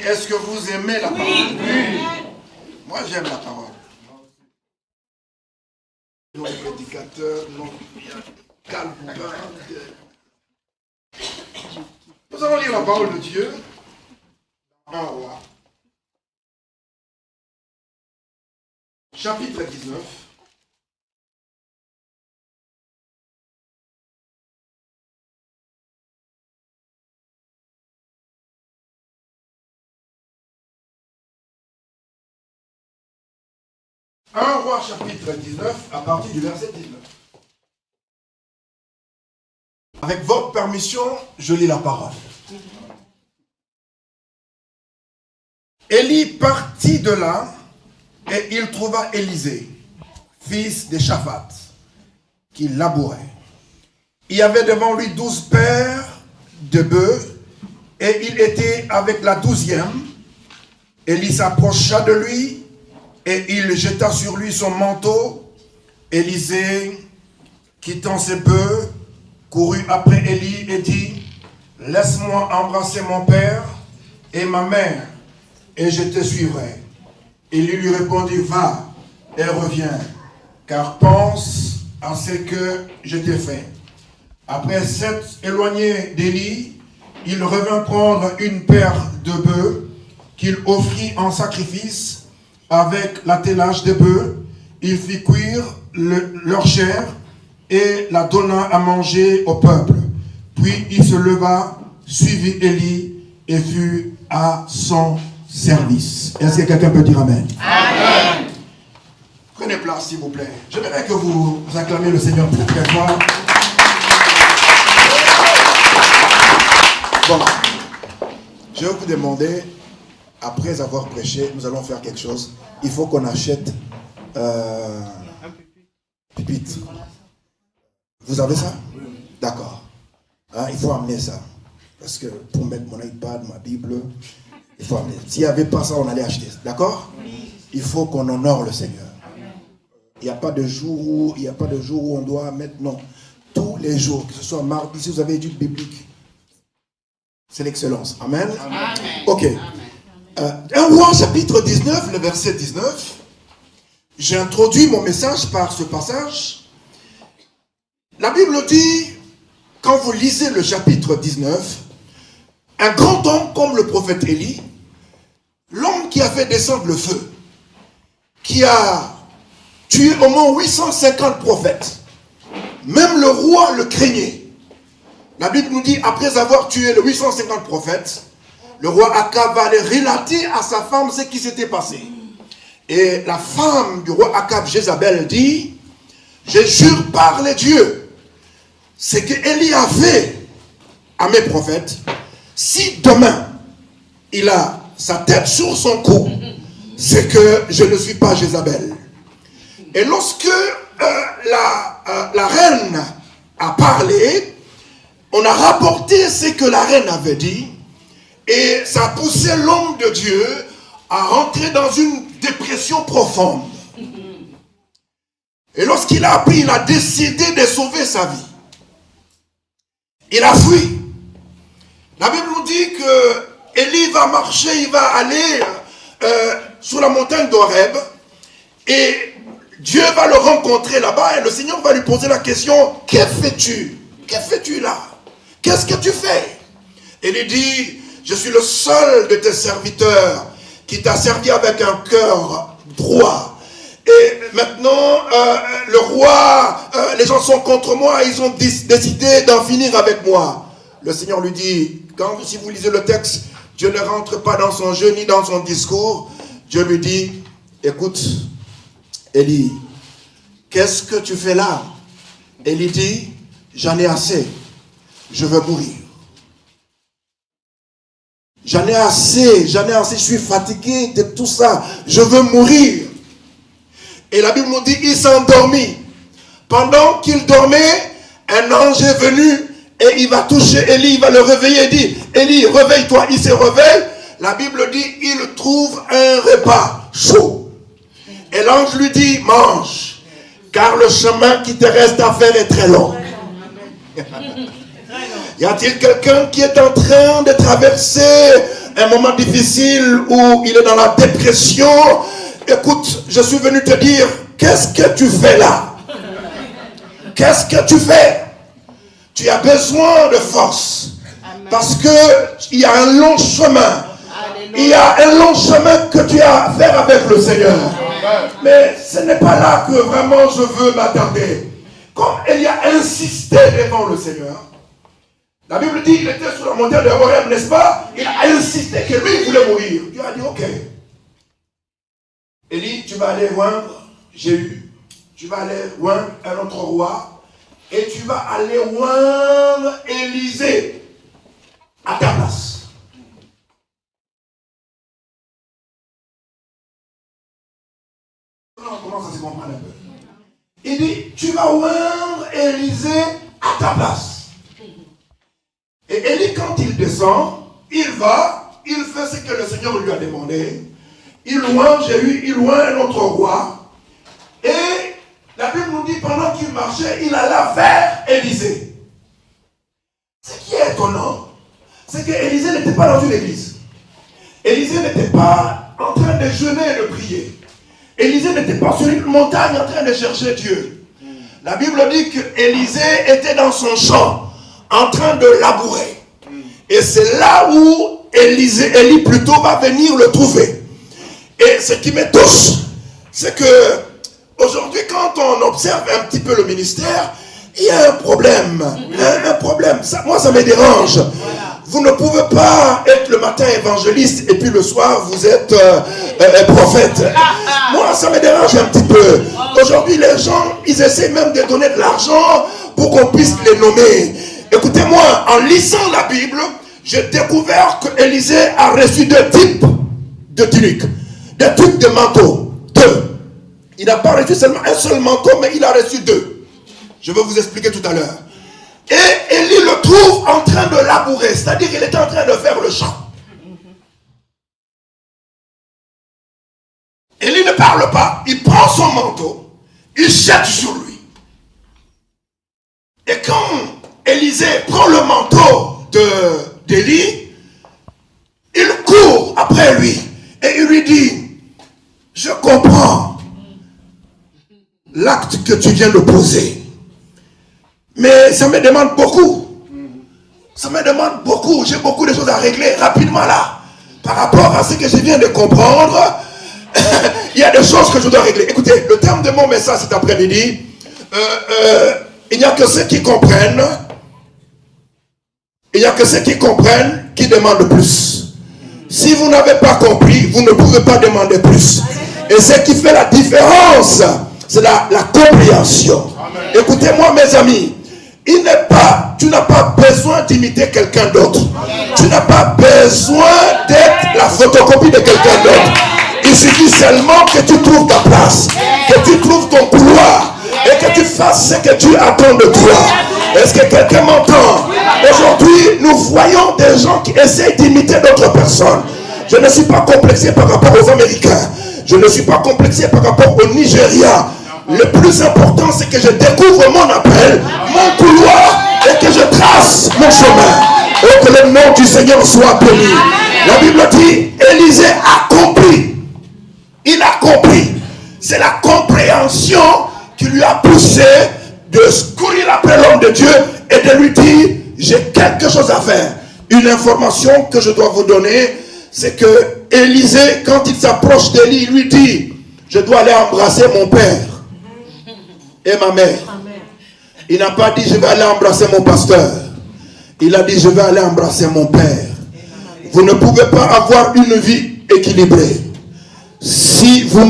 est-ce que vous aimez la parole? Oui. Moi, j'aime la parole. Non, prédicateur, non, calme. Nous allons lire la parole de Dieu. Un roi. Chapitre 19. Un roi chapitre 19 à partir du verset 19. Avec votre permission, je lis la parole. Élie partit de là et il trouva Élisée, fils de Shaphat, qui labourait. Il y avait devant lui 12 paires de bœufs et il était avec la 12e. Élie s'approcha de lui et il jeta sur lui son manteau. Élisée, quittant ses bœufs, courut après Élie et dit, « Laisse-moi embrasser mon père et ma mère, et je te suivrai. » Élie lui répondit, « Va et reviens, car pense à ce que je t'ai fait. » Après s'être éloigné d'Élie, il revint prendre une paire de bœufs qu'il offrit en sacrifice avec l'attelage des bœufs. Il fit cuire leur chair et la donna à manger au peuple. Puis il se leva, suivit Élie et fut à son service. Est-ce que quelqu'un peut dire Amen? Amen. Prenez place s'il vous plaît. J'aimerais que vous acclamiez le Seigneur très très fort. Bon, je vais vous demander, après avoir prêché, nous allons faire quelque chose. Il faut qu'on achète un pupitre. Vous avez ça? D'accord. Hein, il faut amener ça. Parce que pour mettre mon iPad, ma Bible, il faut amener. S'il n'y avait pas ça, on allait acheter. D'accord? Il faut qu'on honore le Seigneur. Il n'y a pas de jour où on doit mettre, non. Tous les jours, que ce soit mardi, si vous avez étude biblique, c'est l'excellence. Amen. Amen. Ok. 1 Roi chapitre 19, le verset 19. J'ai introduit mon message par ce passage. La Bible dit, quand vous lisez le chapitre 19, un grand homme comme le prophète Élie, l'homme qui a fait descendre le feu, qui a tué au moins 850 prophètes, même le roi le craignait. La Bible nous dit, après avoir tué les 850 prophètes, le roi Akab va aller relater à sa femme ce qui s'était passé. Et la femme du roi Akab, Jézabel, dit, je jure par les dieux, ce que Élie a fait à mes prophètes, si demain il a sa tête sur son cou, c'est que je ne suis pas Jézabel. Et lorsque la reine a parlé, on a rapporté ce que la reine avait dit, et ça a poussé l'homme de Dieu à rentrer dans une dépression profonde. Et lorsqu'il a appris, il a décidé de sauver sa vie. Il a fui. La Bible nous dit que Élie va marcher, il va aller sur la montagne d'Horeb, et Dieu va le rencontrer là-bas, et le Seigneur va lui poser la question, que fais-tu? Que fais-tu là? Qu'est-ce que tu fais? Et il dit, je suis le seul de tes serviteurs qui t'a servi avec un cœur droit. Et maintenant, le roi, les gens sont contre moi, ils ont décidé d'en finir avec moi. Le Seigneur lui dit, si vous lisez le texte, Dieu ne rentre pas dans son jeu ni dans son discours. Dieu lui dit, écoute, Élie, qu'est-ce que tu fais là? Élie dit, j'en ai assez, je veux mourir. J'en ai assez, je suis fatigué de tout ça, je veux mourir. Et la Bible nous dit, il s'est endormi. Pendant qu'il dormait, un ange est venu et il va toucher Élie, il va le réveiller et dit, Élie, réveille-toi. Il se réveille. La Bible dit, il trouve un repas chaud. Et l'ange lui dit, mange, car le chemin qui te reste à faire est très long. Y a-t-il quelqu'un qui est en train de traverser un moment difficile où il est dans la dépression, écoute, je suis venu te dire, qu'est-ce que tu fais là? Qu'est-ce que tu fais? Tu as besoin de force. Parce qu'il y a un long chemin. Il y a un long chemin que tu as à faire avec le Seigneur. Mais ce n'est pas là que vraiment je veux m'attarder. Comme Élie a insisté devant le Seigneur, la Bible dit qu'il était sur la montagne de Horeb, n'est-ce pas? Il a insisté que lui voulait mourir. Dieu a dit ok. Élie, tu vas aller voir Jéhu, tu vas aller voir un autre roi, et tu vas aller voir Élisée à ta place. On commence à se comprendre un peu. Il dit, tu vas voir Élisée à ta place. Et Élie, quand il descend, il va, il fait ce que le Seigneur lui a demandé. Il loin Jéhu, il loin un autre roi. Et la Bible nous dit, pendant qu'il marchait, il alla vers Élisée. Ce qui est étonnant, c'est qu'Élisée n'était pas dans une église. Élisée n'était pas en train de jeûner et de prier. Élisée n'était pas sur une montagne en train de chercher Dieu. La Bible dit qu'Élisée était dans son champ, en train de labourer. Et c'est là où Élie plutôt va venir le trouver. Et ce qui me touche, c'est que aujourd'hui, quand on observe un petit peu le ministère, il y a un problème. Un problème. Moi, ça me dérange. Vous ne pouvez pas être le matin évangéliste et puis le soir, vous êtes prophète. Moi, ça me dérange un petit peu. Aujourd'hui, les gens, ils essaient même de donner de l'argent pour qu'on puisse les nommer. Écoutez-moi, en lisant la Bible, j'ai découvert que Élisée a reçu 2 types de tuniques, 2 types de manteaux. 2. Il n'a pas reçu seulement un seul manteau, mais il a reçu 2. Je vais vous expliquer tout à l'heure. Et Élie le trouve en train de labourer, c'est-à-dire qu'il était en train de faire le champ. Élie ne parle pas, il prend son manteau, il jette sur lui. Et quand Élisée prend le manteau d'Élie, il court après lui et il lui dit, je comprends l'acte que tu viens de poser. Mais ça me demande beaucoup. Ça me demande beaucoup. J'ai beaucoup de choses à régler rapidement là. Par rapport à ce que je viens de comprendre, il y a des choses que je dois régler. Écoutez, le terme de mon message cet après-midi, il n'y a que ceux qui comprennent. Il n'y a que ceux qui comprennent qui demandent plus. Si vous n'avez pas compris, vous ne pouvez pas demander plus. Et ce qui fait la différence, c'est la compréhension. Écoutez-moi mes amis. Tu n'as pas besoin d'imiter quelqu'un d'autre. Tu n'as pas besoin d'être la photocopie de quelqu'un d'autre. Il suffit seulement que tu trouves ta place, que tu trouves ton couloir et que tu fasses ce que Dieu attend de toi. Est-ce que quelqu'un m'entend? Aujourd'hui, nous voyons des gens qui essayent d'imiter d'autres personnes. Je ne suis pas complexé par rapport aux Américains. Je ne suis pas complexé par rapport aux Nigérians. Le plus important, c'est que je découvre mon appel, mon couloir, et que je trace mon chemin. Et que le nom du Seigneur soit béni. La Bible dit, Élisée a compris. Il a compris. C'est la compréhension qui lui a poussé de courir après l'homme de Dieu et de lui dire, j'ai quelque chose à faire. Une information que je dois vous donner, c'est que Élisée, quand il s'approche d'Élie, il lui dit, je dois aller embrasser mon père et ma mère. Amen. Il n'a pas dit je vais aller embrasser mon pasteur. Il a dit je vais aller embrasser mon père. Amen. Vous ne pouvez pas avoir une vie équilibrée si vous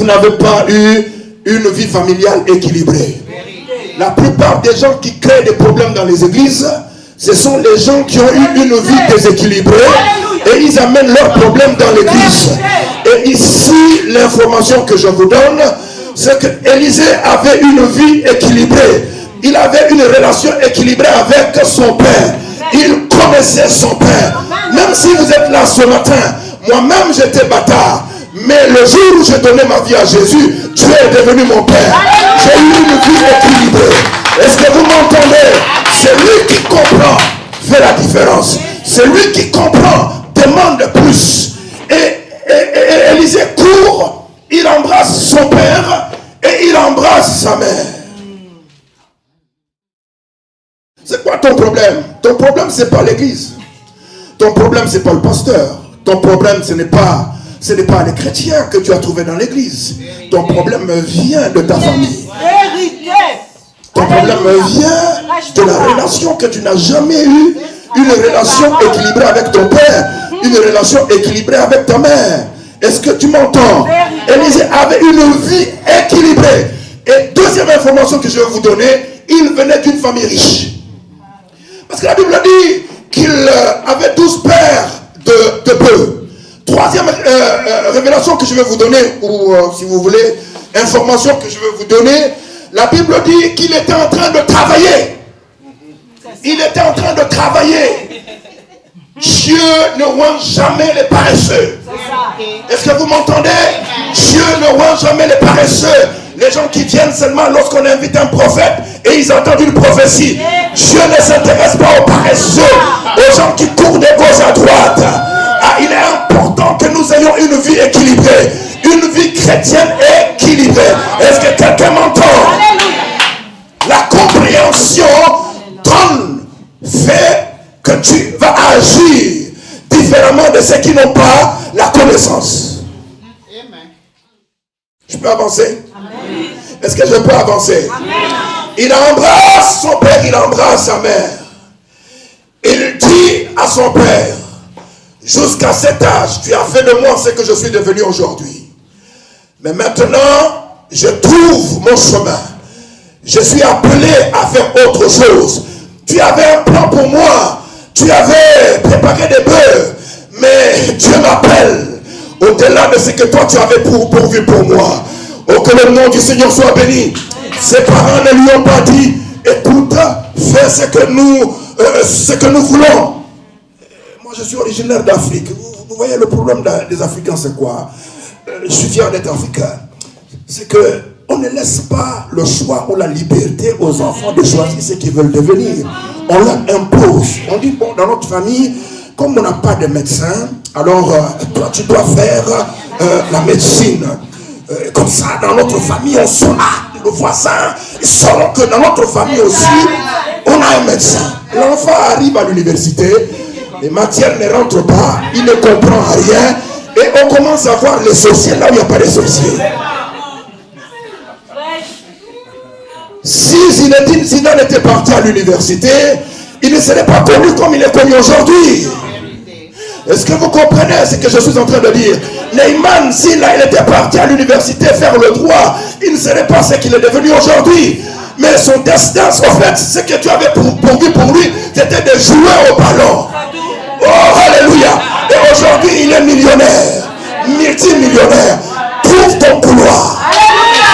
n'avez pas eu une vie familiale équilibrée. La plupart des gens qui créent des problèmes dans les églises, ce sont les gens qui ont eu une vie déséquilibrée et ils amènent leurs problèmes dans l'église. Et ici, l'information que je vous donne, c'est que Élisée avait une vie équilibrée. Il avait une relation équilibrée avec son père. Il connaissait son père. Même si vous êtes là ce matin, moi-même j'étais bâtard. Mais le jour où j'ai donné ma vie à Jésus, Dieu est devenu mon père. J'ai eu une vie équilibrée. Est-ce que vous m'entendez? Celui qui comprend fait la différence. Celui qui comprend demande demande plus. Et Élisée court, il embrasse son père et il embrasse sa mère. C'est quoi ton problème? Ton problème, c'est pas l'église. Ton problème, c'est pas le pasteur. Ton problème, ce n'est pas les chrétiens que tu as trouvés dans l'église. Ton problème vient de ta famille. Ton problème vient de la relation que tu n'as jamais eue. Une relation équilibrée avec ton père. Une relation équilibrée avec ta mère. Est-ce que tu m'entends? Élisée avait une vie équilibrée. Et deuxième information que je vais vous donner, il venait d'une famille riche. Parce que la Bible dit qu'il avait 12 pères de bœufs. Troisième révélation que je vais vous donner, ou si vous voulez, information que je vais vous donner, la Bible dit qu'il était en train de travailler. Il était en train de travailler. Dieu ne rend jamais les paresseux. Est-ce que vous m'entendez? Dieu ne rend jamais les paresseux. Les gens qui viennent seulement lorsqu'on invite un prophète et ils entendent une prophétie. Dieu ne s'intéresse pas aux paresseux, aux gens qui courent de gauche à droite. Ah, il est important que nous ayons une vie équilibrée, une vie chrétienne équilibrée. Est-ce que quelqu'un m'entend? La compréhension fait que tu vas agir différemment de ceux qui n'ont pas la connaissance. Je peux avancer? Est-ce que je peux avancer? Il embrasse son père, il embrasse sa mère. Il dit à son père, jusqu'à cet âge, tu as fait de moi ce que je suis devenu aujourd'hui. Mais maintenant, je trouve mon chemin. Je suis appelé à faire autre chose. Tu avais un plan pour moi. Tu avais préparé des bœufs. Mais Dieu m'appelle au-delà de ce que toi tu avais pourvu pour moi. Oh, que le nom du Seigneur soit béni. Ses parents ne lui ont pas dit, écoute, fais ce que nous voulons. Moi je suis originaire d'Afrique. Vous voyez le problème des Africains, c'est quoi? Je suis fier d'être africain. C'est que on ne laisse pas le choix ou la liberté aux enfants de choisir ce qu'ils veulent devenir. On leur impose. On dit, bon, dans notre famille, comme on n'a pas de médecin, alors toi tu dois faire la médecine. Comme ça, dans notre famille, on saura, le voisin, ils sauront que dans notre famille aussi, on a un médecin. L'enfant arrive à l'université, les matières ne rentrent pas, il ne comprend rien, et on commence à voir les sorciers là où il n'y a pas de sorciers. Si Zinedine Zidane était parti à l'université, il ne serait pas connu comme il est connu aujourd'hui. Est-ce que vous comprenez ce que je suis en train de dire? Neymar, s'il était parti à l'université faire le droit, il ne serait pas ce qu'il est devenu aujourd'hui. Mais son destin, en fait, ce que tu avais pourvu pour lui, c'était de jouer au ballon. Oh, alléluia. Et aujourd'hui, il est millionnaire, multimillionnaire. Trouve ton couloir.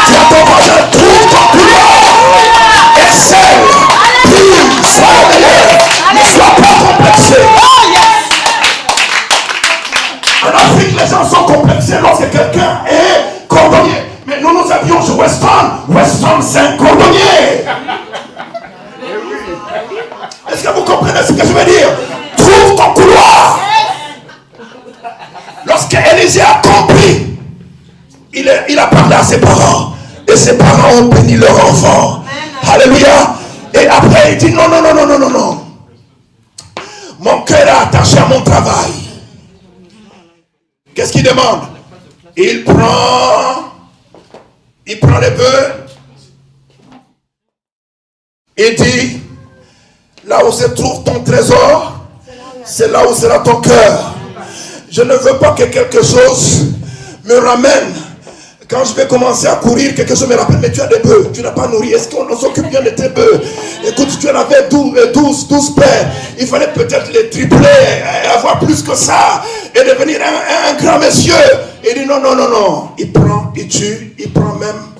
Tu as ton voisin, trouve ton couloir. Excelle, prie, sois meilleur. Ne sois pas complexé. En Afrique, les gens sont complexés lorsque quelqu'un est cordonnier. Mais nous avions chez Weston. Weston, c'est un cordonnier. Est-ce que vous comprenez ce que je veux dire? Trouve ton couloir. Lorsque Élisée a compris, il a parlé à ses parents. Et ses parents ont béni leur enfant. Alléluia. Et après, il dit non. Mon cœur est attaché à mon travail. Qu'est-ce qu'il demande? Il prend les bœufs. Il dit, là où se trouve ton trésor, c'est là où sera ton cœur. Je ne veux pas que quelque chose me ramène. Quand je vais commencer à courir, quelque chose me rappelle, mais tu as des bœufs, tu n'as pas nourri. Est-ce qu'on s'occupe bien de tes bœufs? Écoute, tu en avais 12 pères. Il fallait peut-être les tripler, avoir plus que ça, et devenir un grand monsieur. Il dit non. Il prend, il tue, il prend même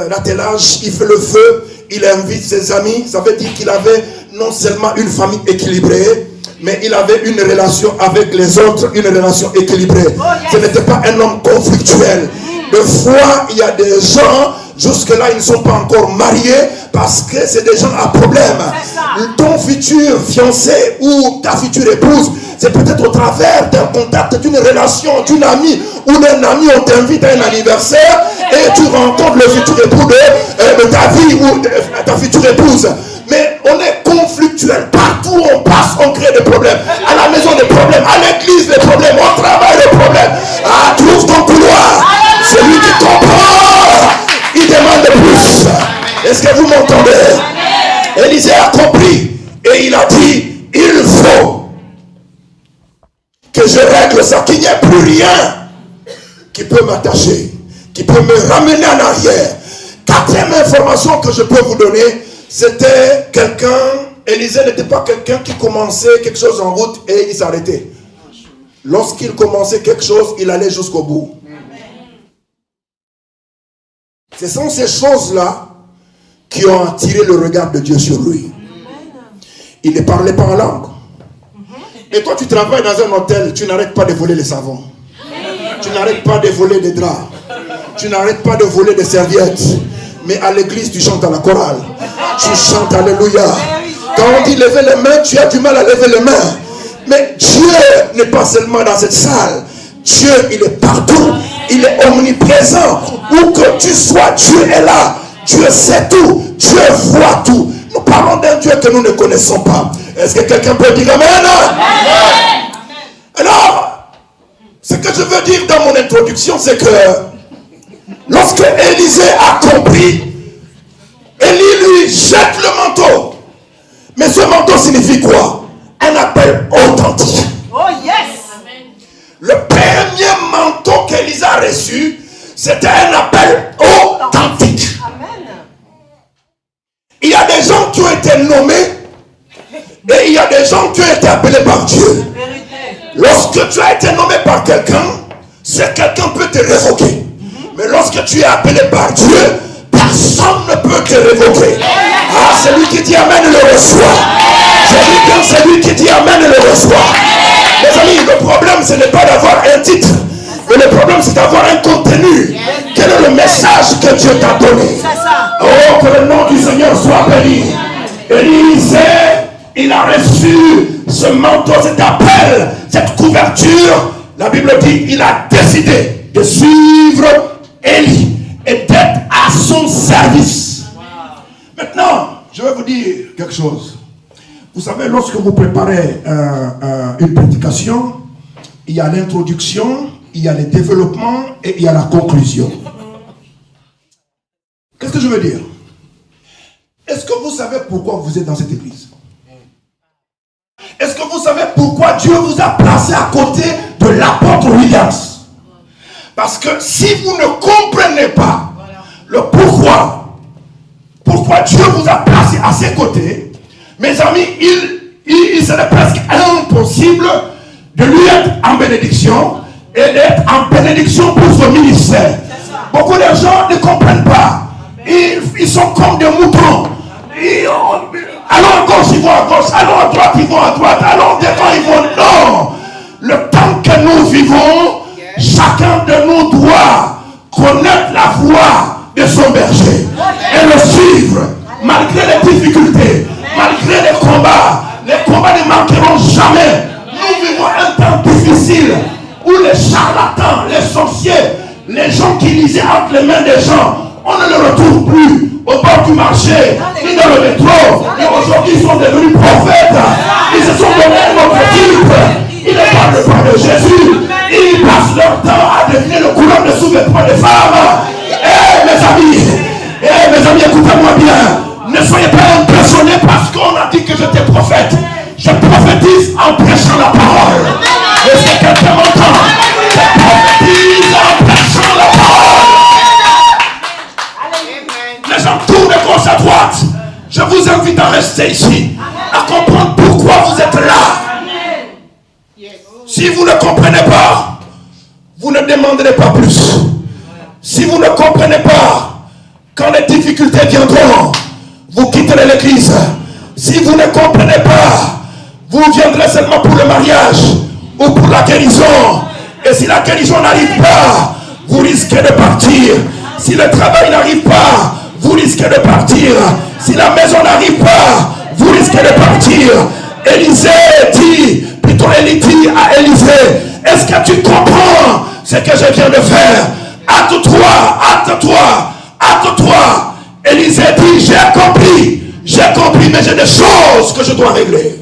l'attelage, il fait le feu, il invite ses amis. Ça veut dire qu'il avait non seulement une famille équilibrée, mais il avait une relation avec les autres, une relation équilibrée. Ce n'était pas un homme conflictuel. Des fois, il y a des gens, Jusque-là, ils ne sont pas encore mariés parce que c'est des gens à problème. Ton futur fiancé ou ta future épouse, c'est peut-être au travers d'un contact, d'une relation, d'une amie ou d'un ami, on t'invite à un anniversaire et tu rencontres le futur époux de ta vie ou de ta future épouse. Mais on est conflictuel. Partout où on passe, on crée des problèmes. À la maison, des problèmes. À l'église, des problèmes. Au travail, des problèmes. Ah, trouve ton couloir. Celui qui comprend, il demande plus. Est-ce que vous m'entendez? Élisée a compris. Et il a dit, il faut que je règle ça, qu'il n'y ait plus rien qui peut m'attacher, qui peut me ramener en arrière. Quatrième information que je peux vous donner, c'était quelqu'un, Élisée n'était pas quelqu'un qui commençait quelque chose en route et il s'arrêtait. Lorsqu'il commençait quelque chose, il allait jusqu'au bout. Ce sont ces choses-là qui ont attiré le regard de Dieu sur lui. Il ne parlait pas en langue. Et toi, tu travailles dans un hôtel, tu n'arrêtes pas de voler les savons. Tu n'arrêtes pas de voler des draps. Tu n'arrêtes pas de voler des serviettes. Mais à l'église, tu chantes à la chorale. Tu chantes Alléluia. Quand on dit lever les mains, tu as du mal à lever les mains. Mais Dieu n'est pas seulement dans cette salle. Dieu, il est partout. Il est omniprésent. Où que tu sois, Dieu est là. Dieu sait tout. Dieu voit tout. Nous parlons d'un Dieu que nous ne connaissons pas. Est-ce que quelqu'un peut dire Amen? Alors, ce que je veux dire dans mon introduction, c'est que lorsque Élisée a compris, Élie lui jette le manteau. Mais ce manteau signifie quoi? Un appel authentique. Oh yes! Le premier manteau qu'Élisée a reçu, c'était un appel authentique. Amen. Il y a des gens qui ont été nommés et il y a des gens qui ont été appelés par Dieu. Lorsque tu as été nommé par quelqu'un, c'est quelqu'un peut te révoquer. Mais lorsque tu es appelé par Dieu, personne ne peut te révoquer. Ah, celui qui dit Amen le reçoit. Je dis bien celui qui dit Amen le reçoit. Mes amis, le problème ce n'est pas d'avoir un titre, mais le problème c'est d'avoir un contenu. Quel est le message que Dieu t'a donné? Oh, que le nom du Seigneur soit béni. Élisée, il a reçu ce manteau, cet appel, cette couverture. La Bible dit, il a décidé de suivre Élie et d'être à son service. Maintenant, je vais vous dire quelque chose. Vous savez, lorsque vous préparez une prédication, il y a l'introduction, il y a le développement et il y a la conclusion. Qu'est-ce que je veux dire? Est-ce que vous savez pourquoi vous êtes dans cette église? Est-ce que vous savez pourquoi Dieu vous a placé à côté de l'apôtre Williams? Parce que si vous ne comprenez pas le pourquoi Dieu vous a placé à ses côtés, mes amis, il serait presque impossible de lui être en bénédiction et d'être en bénédiction pour son ministère. Beaucoup de gens ne comprennent pas. Ils sont comme des moutons. Allons à gauche, ils vont à gauche. Allons à droite, ils vont à droite. Allons devant, ils vont... Non! Le temps que nous vivons, chacun de nous doit connaître la voix de son berger et le suivre malgré les difficultés, malgré les combats. Les combats ne manqueront jamais. Nous vivons un temps difficile où les charlatans, les sorciers, les gens qui lisaient entre les mains des gens, on ne les retrouve plus au bord du marché, ni dans le métro. Et aujourd'hui, ils sont devenus prophètes. Ils se sont donnés un autre type. Ils ne parlent pas de Jésus. Ils passent leur temps à devenir le couleur de sous-vêtements des femmes. Mes amis, écoutez-moi bien. Ne soyez pas impressionnés parce qu'on a dit que j'étais prophète. Je prophétise en prêchant la parole. Est-ce que quelqu'un m'entend? Je prophétise en prêchant la parole. Les gens tournent de gauche à droite. Je vous invite à rester ici, à comprendre pourquoi vous êtes là. Si vous ne comprenez pas, vous ne demanderez pas plus. Si vous ne comprenez pas, quand les difficultés viendront, vous quitterez l'église. Si vous ne comprenez pas, vous viendrez seulement pour le mariage ou pour la guérison. Et si la guérison n'arrive pas, vous risquez de partir. Si le travail n'arrive pas, vous risquez de partir. Si la maison n'arrive pas, vous risquez de partir. Élisée dit, plutôt Élie dit à Élisée, est-ce que tu comprends ce que je viens de faire? Hâte-toi, hâte-toi, hâte-toi. Élisée dit, j'ai compris, mais j'ai des choses que je dois régler.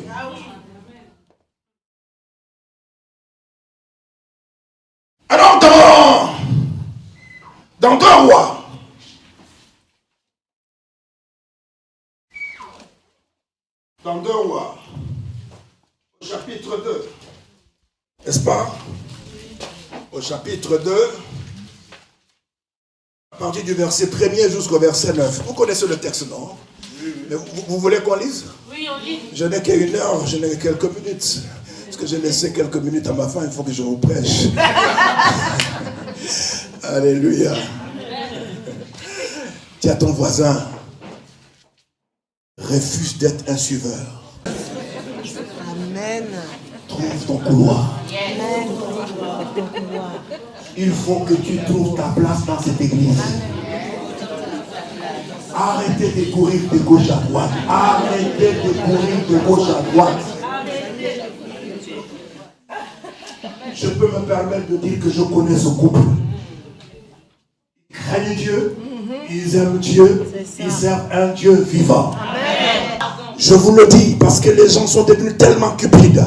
Alors dans 2 rois, au chapitre 2, n'est-ce pas? Au chapitre 2, à partir du verset 1er jusqu'au verset 9. Vous connaissez le texte, non? Mais vous voulez qu'on lise? Oui, on lit. Je n'ai qu'une heure, je n'ai que quelques minutes. Parce que j'ai laissé quelques minutes à ma fin, il faut que je vous prêche. Alléluia. Dis à ton voisin, refuse d'être un suiveur. Amen. Trouve ton couloir. Amen. Il faut que tu trouves ta place dans cette église. Arrêtez de courir de gauche à droite. Arrêtez de courir de gauche à droite. Je peux me permettre de dire que je connais ce couple. Ils craignent Dieu, ils aiment Dieu, ils servent un Dieu vivant. Je vous le dis parce que les gens sont devenus tellement cupides.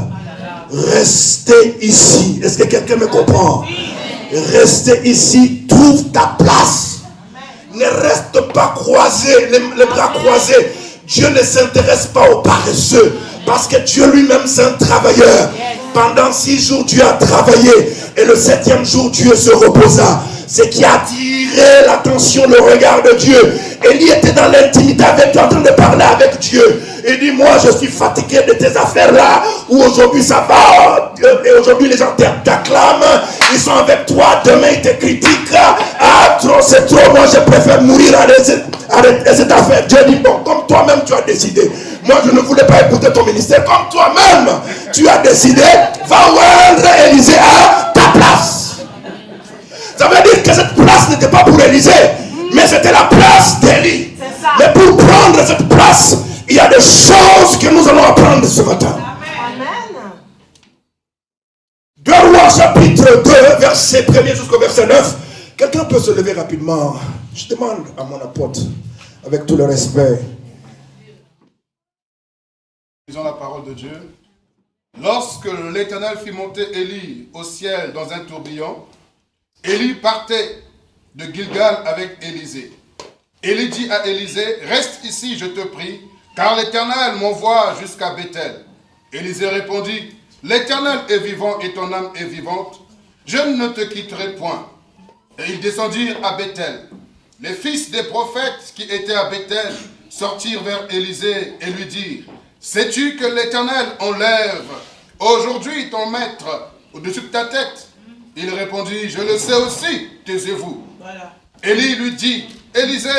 Restez ici. Est-ce que quelqu'un me comprend? Restez ici, trouve ta place. Ne reste pas croisé, les bras croisés. Dieu ne s'intéresse pas aux paresseux. Parce que Dieu lui-même c'est un travailleur. Pendant 6 jours Dieu a travaillé. Et le 7e jour Dieu se reposa. Ce qui a attiré l'attention, le regard de Dieu. Élie était dans l'intimité avec Dieu, en train de parler avec Dieu. Il dit, moi je suis fatigué de tes affaires là, où aujourd'hui ça va, et aujourd'hui les gens t'acclament, ils sont avec toi, demain ils te critiquent. Ah, trop, c'est trop, moi je préfère mourir, arrêter cette affaire. Dieu dit, bon, comme toi-même tu as décidé, moi je ne voulais pas écouter ton ministère, comme toi-même tu as décidé, va oindre Élisée à ta place. Ça veut dire que cette place n'était pas pour Élisée, mais c'était la place d'Élie. Mais pour prendre cette place, il y a des choses que nous allons apprendre ce matin. Amen. 2 Rois chapitre 2, verset 1er jusqu'au verset 9. Quelqu'un peut se lever rapidement? Je demande à mon apôtre, avec tout le respect. Lisons la parole de Dieu. Lorsque l'Éternel fit monter Élie au ciel dans un tourbillon, Élie partait de Gilgal avec Élisée. Élie dit à Élisée, reste ici, je te prie, car l'Éternel m'envoie jusqu'à Bethel. Élisée répondit, l'Éternel est vivant et ton âme est vivante, je ne te quitterai point. Et ils descendirent à Bethel. Les fils des prophètes qui étaient à Bethel sortirent vers Élisée et lui dirent, sais-tu que l'Éternel enlève aujourd'hui ton maître au-dessus de ta tête? Il répondit, je le sais aussi, taisez-vous. Voilà. Élie lui dit, Élisée,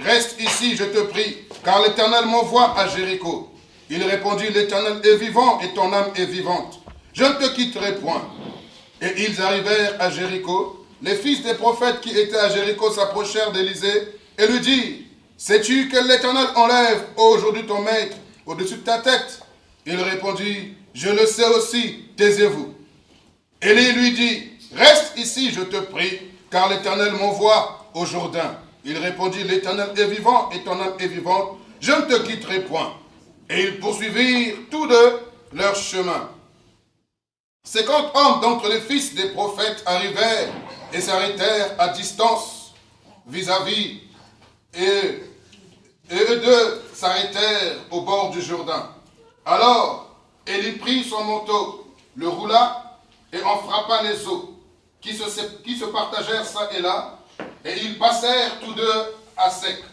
reste ici, je te prie, car l'Éternel m'envoie à Jéricho. Il répondit, l'Éternel est vivant et ton âme est vivante. Je ne te quitterai point. Et ils arrivèrent à Jéricho. Les fils des prophètes qui étaient à Jéricho s'approchèrent d'Élisée et lui dirent, sais-tu que l'Éternel enlève aujourd'hui ton maître au-dessus de ta tête? Il répondit, je le sais aussi, taisez-vous. Élie lui dit, reste ici, je te prie, car l'Éternel m'envoie au Jourdain. Il répondit, l'Éternel est vivant et ton âme est vivante, je ne te quitterai point. Et ils poursuivirent tous deux leur chemin. 50 hommes d'entre les fils des prophètes arrivèrent et s'arrêtèrent à distance vis-à-vis, et eux deux s'arrêtèrent au bord du Jourdain. Alors, Élie prit son manteau, le roula et en frappa les eaux, qui se partagèrent ça et là, et ils passèrent tous deux à sec.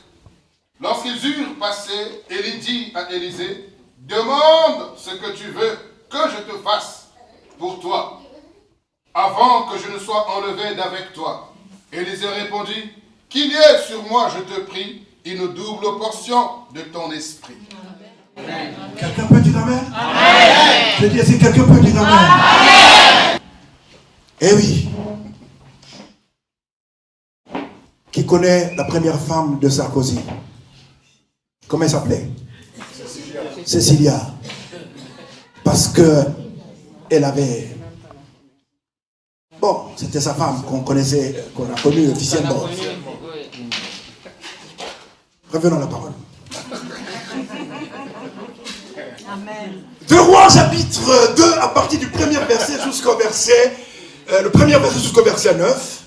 Lorsqu'ils eurent passé, Élie dit à Élisée, demande ce que tu veux que je te fasse pour toi, avant que je ne sois enlevé d'avec toi. Élisée répondit, qu'il y ait sur moi, je te prie, une double portion de ton esprit. Amen. Quelqu'un peut dire amen? Amen. Je dis, si quelqu'un peut dire amen. Amen. Eh oui. connaît la première femme de Sarkozy? Comment elle s'appelait? Cécilia. Parce que elle avait... Bon, c'était sa femme qu'on connaissait, qu'on a connue officiellement. Revenons à la parole. Amen. 2 Rois chapitre 2 à partir du premier verset jusqu'au verset... le premier verset jusqu'au verset 9.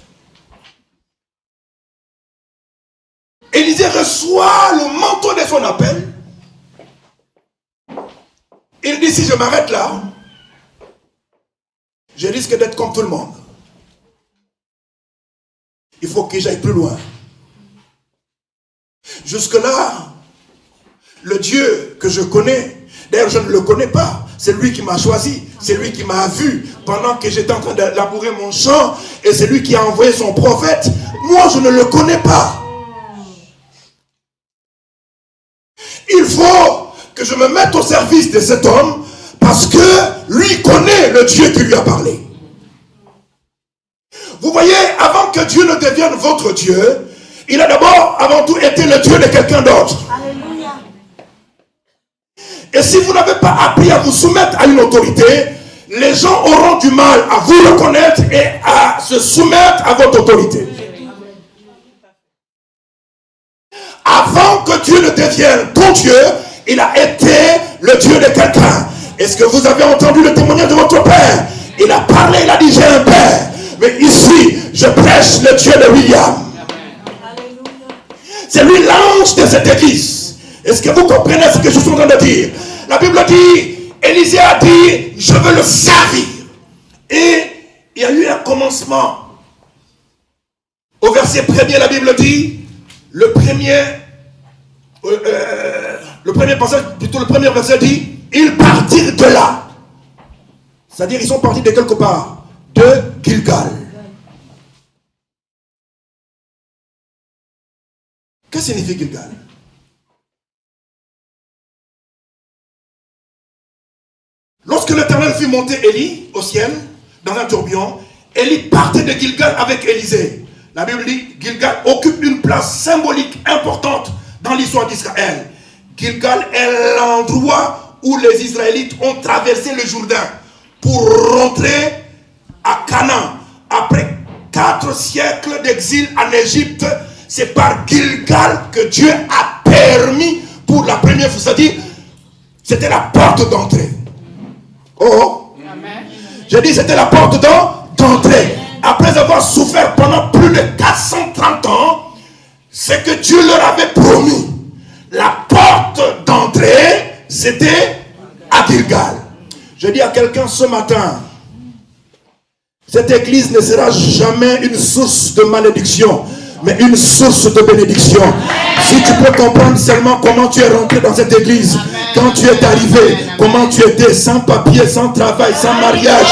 Élisée reçoit le manteau de son appel. Il dit, si je m'arrête là, je risque d'être comme tout le monde. Il faut que j'aille plus loin. Jusque-là, le Dieu que je connais, d'ailleurs je ne le connais pas, c'est lui qui m'a choisi, c'est lui qui m'a vu pendant que j'étais en train de labourer mon champ, et c'est lui qui a envoyé son prophète. Moi, je ne le connais pas. Il faut que je me mette au service de cet homme parce que lui connaît le Dieu qui lui a parlé. Vous voyez, avant que Dieu ne devienne votre Dieu, il a d'abord, avant tout, été le Dieu de quelqu'un d'autre. Alléluia. Et si vous n'avez pas appris à vous soumettre à une autorité, les gens auront du mal à vous reconnaître et à se soumettre à votre autorité. Avant que Dieu ne devienne ton Dieu, il a été le Dieu de quelqu'un. Est-ce que vous avez entendu le témoignage de votre père? Il a parlé, il a dit j'ai un père. Mais ici, je prêche le Dieu de William. C'est lui l'ange de cette église. Est-ce que vous comprenez ce que je suis en train de dire? La Bible dit, Élisée a dit, je veux le servir. Et il y a eu un commencement. Au verset 1er, la Bible dit, le premier passage, plutôt le premier verset dit, ils partirent de là. C'est-à-dire, ils sont partis de quelque part, de Gilgal. Que signifie Gilgal? Lorsque l'Éternel fit monter Élie au ciel, dans un tourbillon, Élie partait de Gilgal avec Élisée. La Bible dit, Gilgal occupe une place symbolique importante dans l'histoire d'Israël. Gilgal est l'endroit où les Israélites ont traversé le Jourdain pour rentrer à Canaan. Après 4 siècles d'exil en Égypte, c'est par Gilgal que Dieu a permis pour la première fois. C'est-à-dire, c'était la porte d'entrée. Oh, j'ai dit c'était la porte d'entrée. Après avoir souffert pendant plus de 430 ans, c'est que Dieu leur avait promis. La porte d'entrée, c'était à Gilgal. Je dis à quelqu'un ce matin, cette église ne sera jamais une source de malédiction, mais une source de bénédiction. Si tu peux comprendre seulement comment tu es rentré dans cette église, quand tu es arrivé, comment tu étais sans papier, sans travail, sans mariage,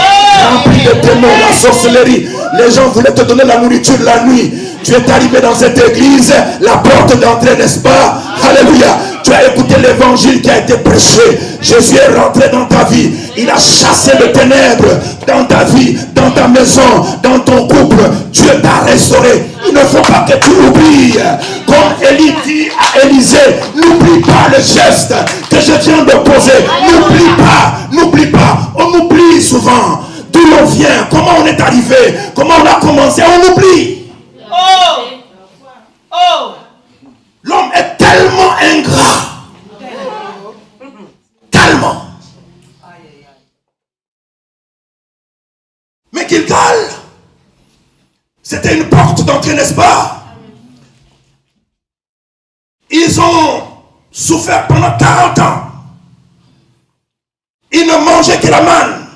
rempli de démons, la sorcellerie. Les gens voulaient te donner la nourriture la nuit. Tu es arrivé dans cette église, la porte d'entrée, n'est-ce pas? Alléluia. Tu as écouté l'évangile qui a été prêché. Jésus est rentré dans ta vie. Il a chassé les ténèbres dans ta vie, dans ta maison, dans ton couple. Dieu t'a restauré. Il ne faut pas que tu oublies. Comme Élie dit à Élisée, n'oublie pas le geste que je viens de poser. N'oublie pas. On oublie souvent d'où l'on vient, comment on est arrivé, comment on a commencé. On oublie. L'homme est tellement ingrat. Tellement. Mais Gilgal, c'était une porte d'entrée, n'est-ce pas? Ils ont souffert pendant 40 ans. Ils ne mangeaient que la manne.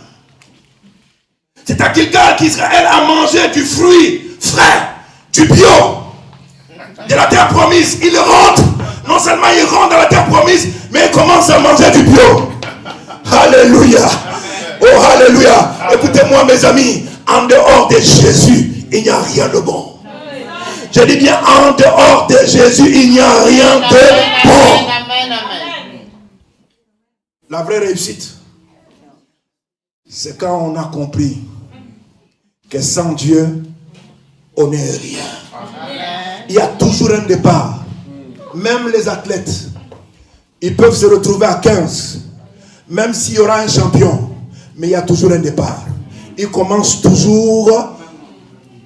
C'est à Gilgal qu'Israël a mangé du fruit frais, du bio, de la terre promise. Ils rentrent, non seulement ils rentrent dans la terre promise, mais ils commencent à manger du bio. Alléluia. Oh, alléluia. Écoutez-moi, mes amis, en dehors de Jésus, il n'y a rien de bon. Je dis bien, en dehors de Jésus, il n'y a rien de bon. La vraie réussite, c'est quand on a compris que sans Dieu, on n'est rien. il y a toujours un départ. Même les athlètes, ils peuvent se retrouver à 15. Même s'il y aura un champion, mais il y a toujours un départ. Ils commencent toujours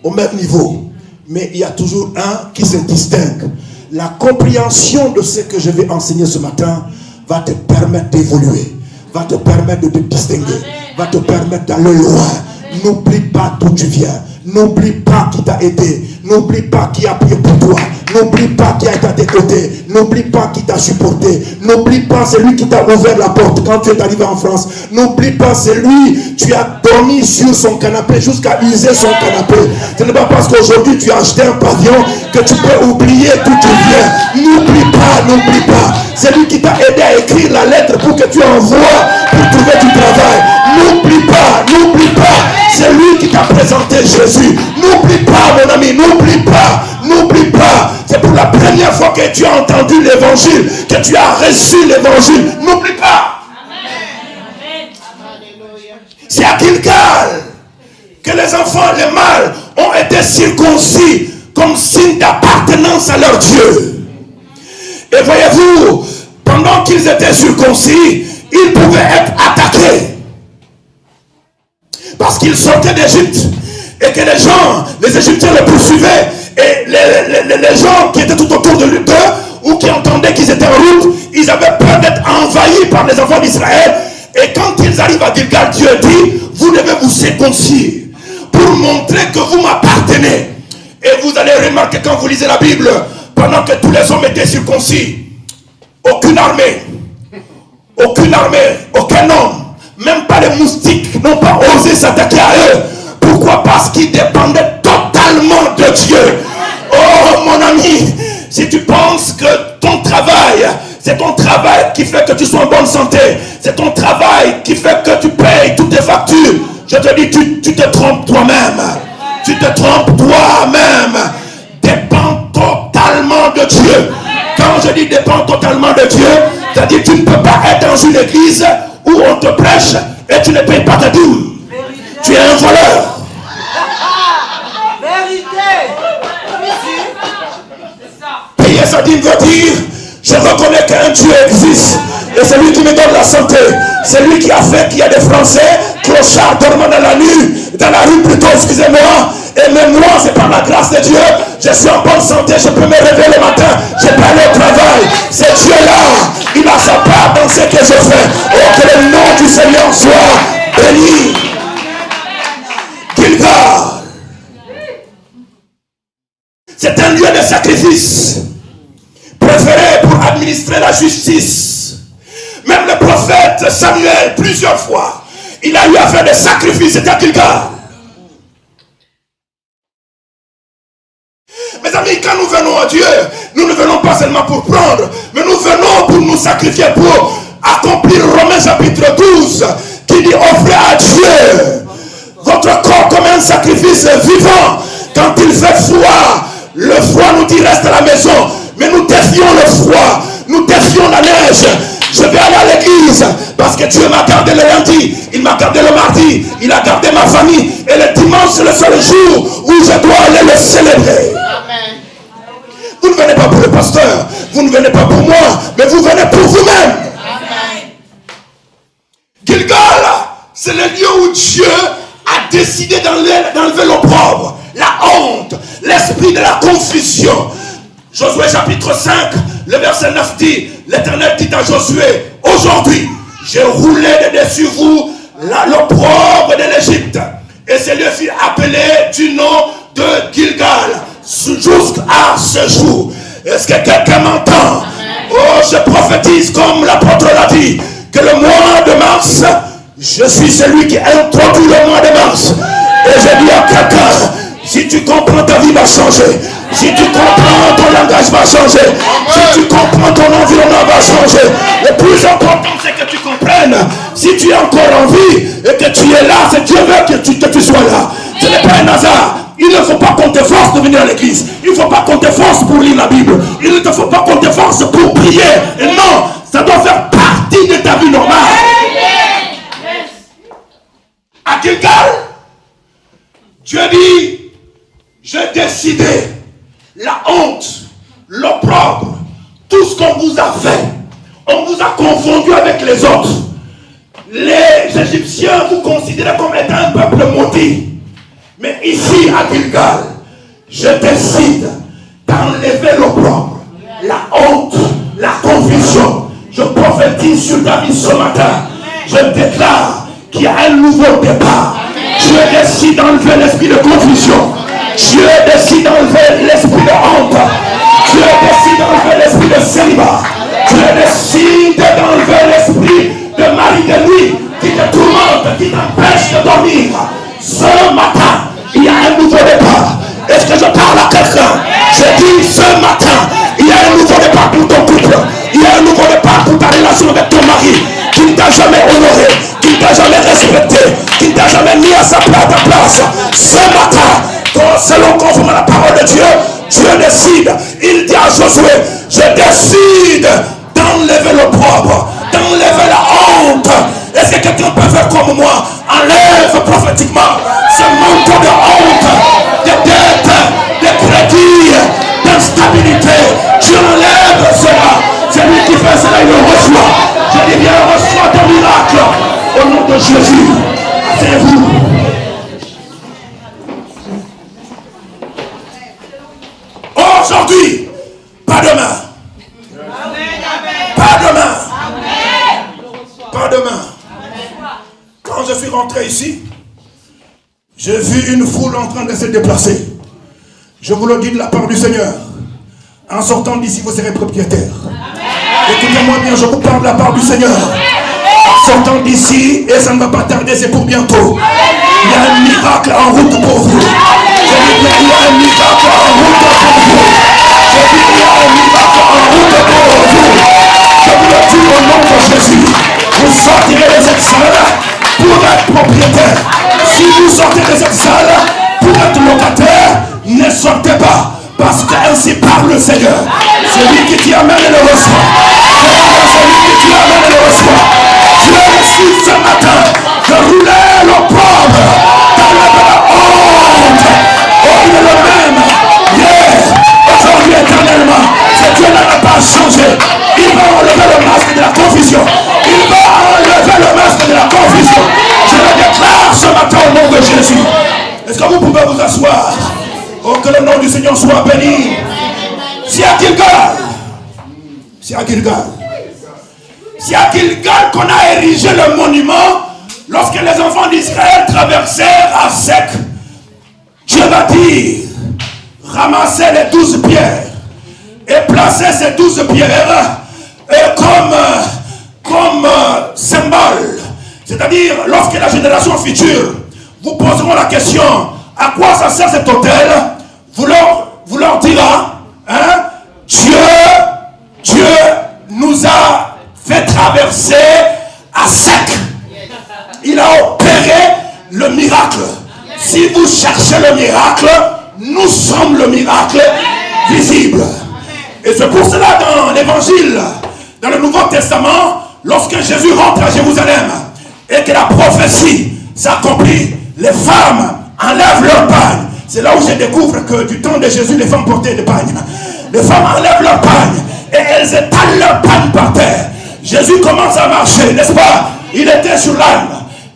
au même niveau. Mais il y a toujours un qui se distingue. La compréhension de ce que je vais enseigner ce matin va te permettre d'évoluer, va te permettre de te distinguer, va te permettre d'aller loin. N'oublie pas d'où tu viens. N'oublie pas qui t'a aidé. N'oublie pas qui a prié pour toi. N'oublie pas qui a été à tes côtés. N'oublie pas qui t'a supporté. N'oublie pas celui qui t'a ouvert la porte quand tu es arrivé en France. N'oublie pas celui, tu as dormi sur son canapé jusqu'à user son canapé. Ce n'est pas parce qu'aujourd'hui tu as acheté un pavillon que tu peux oublier d'où tu viens. N'oublie pas. C'est lui qui t'a aidé à écrire la lettre pour que tu envoies pour trouver du travail. N'oublie pas. C'est lui qui t'a présenté Jésus. N'oublie pas, mon ami, n'oublie pas. C'est pour la première fois que tu as entendu l'évangile, que tu as reçu l'évangile. N'oublie pas. C'est à Gilgal que les enfants, les mâles, ont été circoncis comme signe d'appartenance à leur Dieu. Et voyez-vous, pendant qu'ils étaient circoncis, ils pouvaient être attaqués. Parce qu'ils sortaient d'Égypte et que les Égyptiens les poursuivaient et les gens qui étaient tout autour de d'eux ou qui entendaient qu'ils étaient en route, ils avaient peur d'être envahis par les enfants d'Israël. Et quand ils arrivent à Gilgal, Dieu dit, vous devez vous circoncire pour montrer que vous m'appartenez. Et vous allez remarquer quand vous lisez la Bible, pendant que tous les hommes étaient circoncis, aucune armée, aucun homme, même pas les moustiques n'ont pas osé s'attaquer à eux. Pourquoi? Parce qu'ils dépendaient totalement de Dieu. Oh mon ami, si tu penses que ton travail, c'est ton travail qui fait que tu sois en bonne santé, c'est ton travail qui fait que tu payes toutes tes factures, je te dis, tu te trompes toi-même. Dépends totalement de Dieu. Quand je dis dépends totalement de Dieu, c'est-à-dire tu ne peux pas être dans une église où on te prêche et tu ne payes pas ta dîme. Tu es un voleur. Payer sa dîme veut dire, je reconnais qu'un Dieu existe. Et c'est lui qui me donne la santé. C'est lui qui a fait qu'il y a des Français clochards dormant dans la rue plutôt, excusez-moi. Et même moi, c'est par la grâce de Dieu, je suis en bonne santé, je peux me réveiller le matin, je peux aller au travail. C'est Dieu-là, il a sa part dans ce que je fais. Oh, que le nom du Seigneur soit béni. Gilgal, c'est un lieu de sacrifice, préféré pour administrer la justice. Même le prophète Samuel, plusieurs fois, il a eu à faire des sacrifices, c'était à Gilgal. Mes amis, quand nous venons à Dieu, nous ne venons pas seulement pour prendre, mais nous venons pour nous sacrifier, pour accomplir Romains chapitre 12, qui dit offrez à Dieu votre corps comme un sacrifice vivant. Quand il fait froid, le froid nous dit reste à la maison, mais nous défions le froid, nous défions la neige. Je vais aller à l'église parce que Dieu m'a gardé le lundi, il m'a gardé le mardi, il a gardé ma famille, et le dimanche c'est le seul jour où je dois aller le célébrer. Amen. Vous ne venez pas pour le pasteur, vous ne venez pas pour moi, mais vous venez pour vous-même. Gilgal, c'est le lieu où Dieu a décidé d'enlever l'opprobre, la honte, l'esprit de la confusion. Josué chapitre 5, le verset 9 dit, l'Éternel dit à Josué, aujourd'hui, j'ai roulé de dessus vous l'opprobre de l'Égypte. Et ce lieu fut appelé du nom de Gilgal jusqu'à ce jour. Est-ce que quelqu'un m'entend? Oh, je prophétise comme l'apôtre l'a dit, que le mois de mars, je suis celui qui introduit le mois de mars. Et je dis à quelqu'un, si tu comprends, ta vie va changer. Si tu comprends, ton langage va changer. Si tu comprends, ton environnement va changer. Le plus important, c'est que tu comprennes. Si tu es encore en vie et que tu es là, c'est Dieu veut que tu sois là. Ce n'est pas un hasard. Il ne faut pas qu'on te force de venir à l'église. Il ne faut pas qu'on te force pour lire la Bible. Il ne te faut pas qu'on te force pour prier. Et non, ça doit faire partie de ta vie normale. À Gilgal, Dieu dit, j'ai décidé la honte, l'opprobre, tout ce qu'on vous a fait. On vous a confondu avec les autres. Les Égyptiens vous considéraient comme étant un peuple maudit. Mais ici à Gilgal, je décide d'enlever l'opprobre, la honte, la confusion. Je prophétise sur ta vie ce matin. Je déclare qu'il y a un nouveau départ. Dieu décide d'enlever l'esprit de confusion. Dieu décide d'enlever l'esprit de honte. Dieu décide d'enlever l'esprit de célibat. Dieu décide d'enlever l'esprit de mari de nuit qui te tourmente, qui t'empêche de dormir. Ce matin, il y a un nouveau départ. Est-ce que je parle à quelqu'un? Je dis ce matin, il y a un nouveau départ pour ton couple. Il y a un nouveau départ pour ta relation avec ton mari qui ne t'a jamais honoré, qui ne t'a jamais respecté, qui ne t'a jamais mis à sa place. Ce matin, selon conformément la parole de Dieu, Dieu décide. Il dit à Josué, je décide d'enlever l'opprobre, d'enlever la honte. Est-ce que quelqu'un peut faire comme moi? Enlève prophétiquement ce manteau de honte, de dette, de crédit, d'instabilité. Dieu enlève cela. C'est lui qui fait cela, il le reçoit. Je dis bien, reçois ton miracle au nom de Jésus. C'est vous. Aujourd'hui, pas demain. Pas demain. Pas demain. Quand je suis rentré ici, j'ai vu une foule en train de se déplacer. Je vous le dis de la part du Seigneur. En sortant d'ici, vous serez propriétaire. Écoutez-moi bien, je vous parle de la part du Seigneur. En sortant d'ici, et ça ne va pas tarder, c'est pour bientôt. Il y a un miracle en route pour vous. Je dis bien, il y a un miracle en route pour vous. Je dis, il y a un miracle en route pour vous. Je vous le dis au nom de Jésus. Vous sortirez de cette salle pour être propriétaire. Si vous sortez de cette salle pour être locataire, ne sortez pas. Parce que ainsi parle le Seigneur. Celui qui t'y amène le reçoit. Celui qui t'y amène le reçoit. Dieu décide ce matin de rouler l'opprobre, d'enlever la honte. Oh, il est le même. Hier, aujourd'hui, éternellement. Ce Dieu n'a pas changé. Il va enlever le masque de la confusion. Il va enlever le masque de la confusion. Je le déclare ce matin au nom de Jésus. Est-ce que vous pouvez vous asseoir? Oh, que le nom du Seigneur soit béni. C'est à Gilgal. C'est à Gilgal. C'est à Gilgal qu'on a érigé le monument lorsque les enfants d'Israël traversèrent à sec. Dieu va dire, ramassez les 12 pierres et placez ces 12 pierres comme symbole. C'est-à-dire, lorsque la génération future vous poseront la question, à quoi ça sert cet hôtel? Vous leur dira, hein, Dieu nous a fait traverser à sec. Il a opéré le miracle. Si vous cherchez le miracle, nous sommes le miracle visible. Et c'est pour cela dans l'évangile, dans le Nouveau Testament, lorsque Jésus rentre à Jérusalem et que la prophétie s'accomplit, les femmes enlèvent leur pagne. C'est là où je découvre que du temps de Jésus, les femmes portaient des pagnes. Les femmes enlèvent leur pagne et elles étalent leur pagne par terre. Jésus commence à marcher, n'est-ce pas? Il était sur l'âne.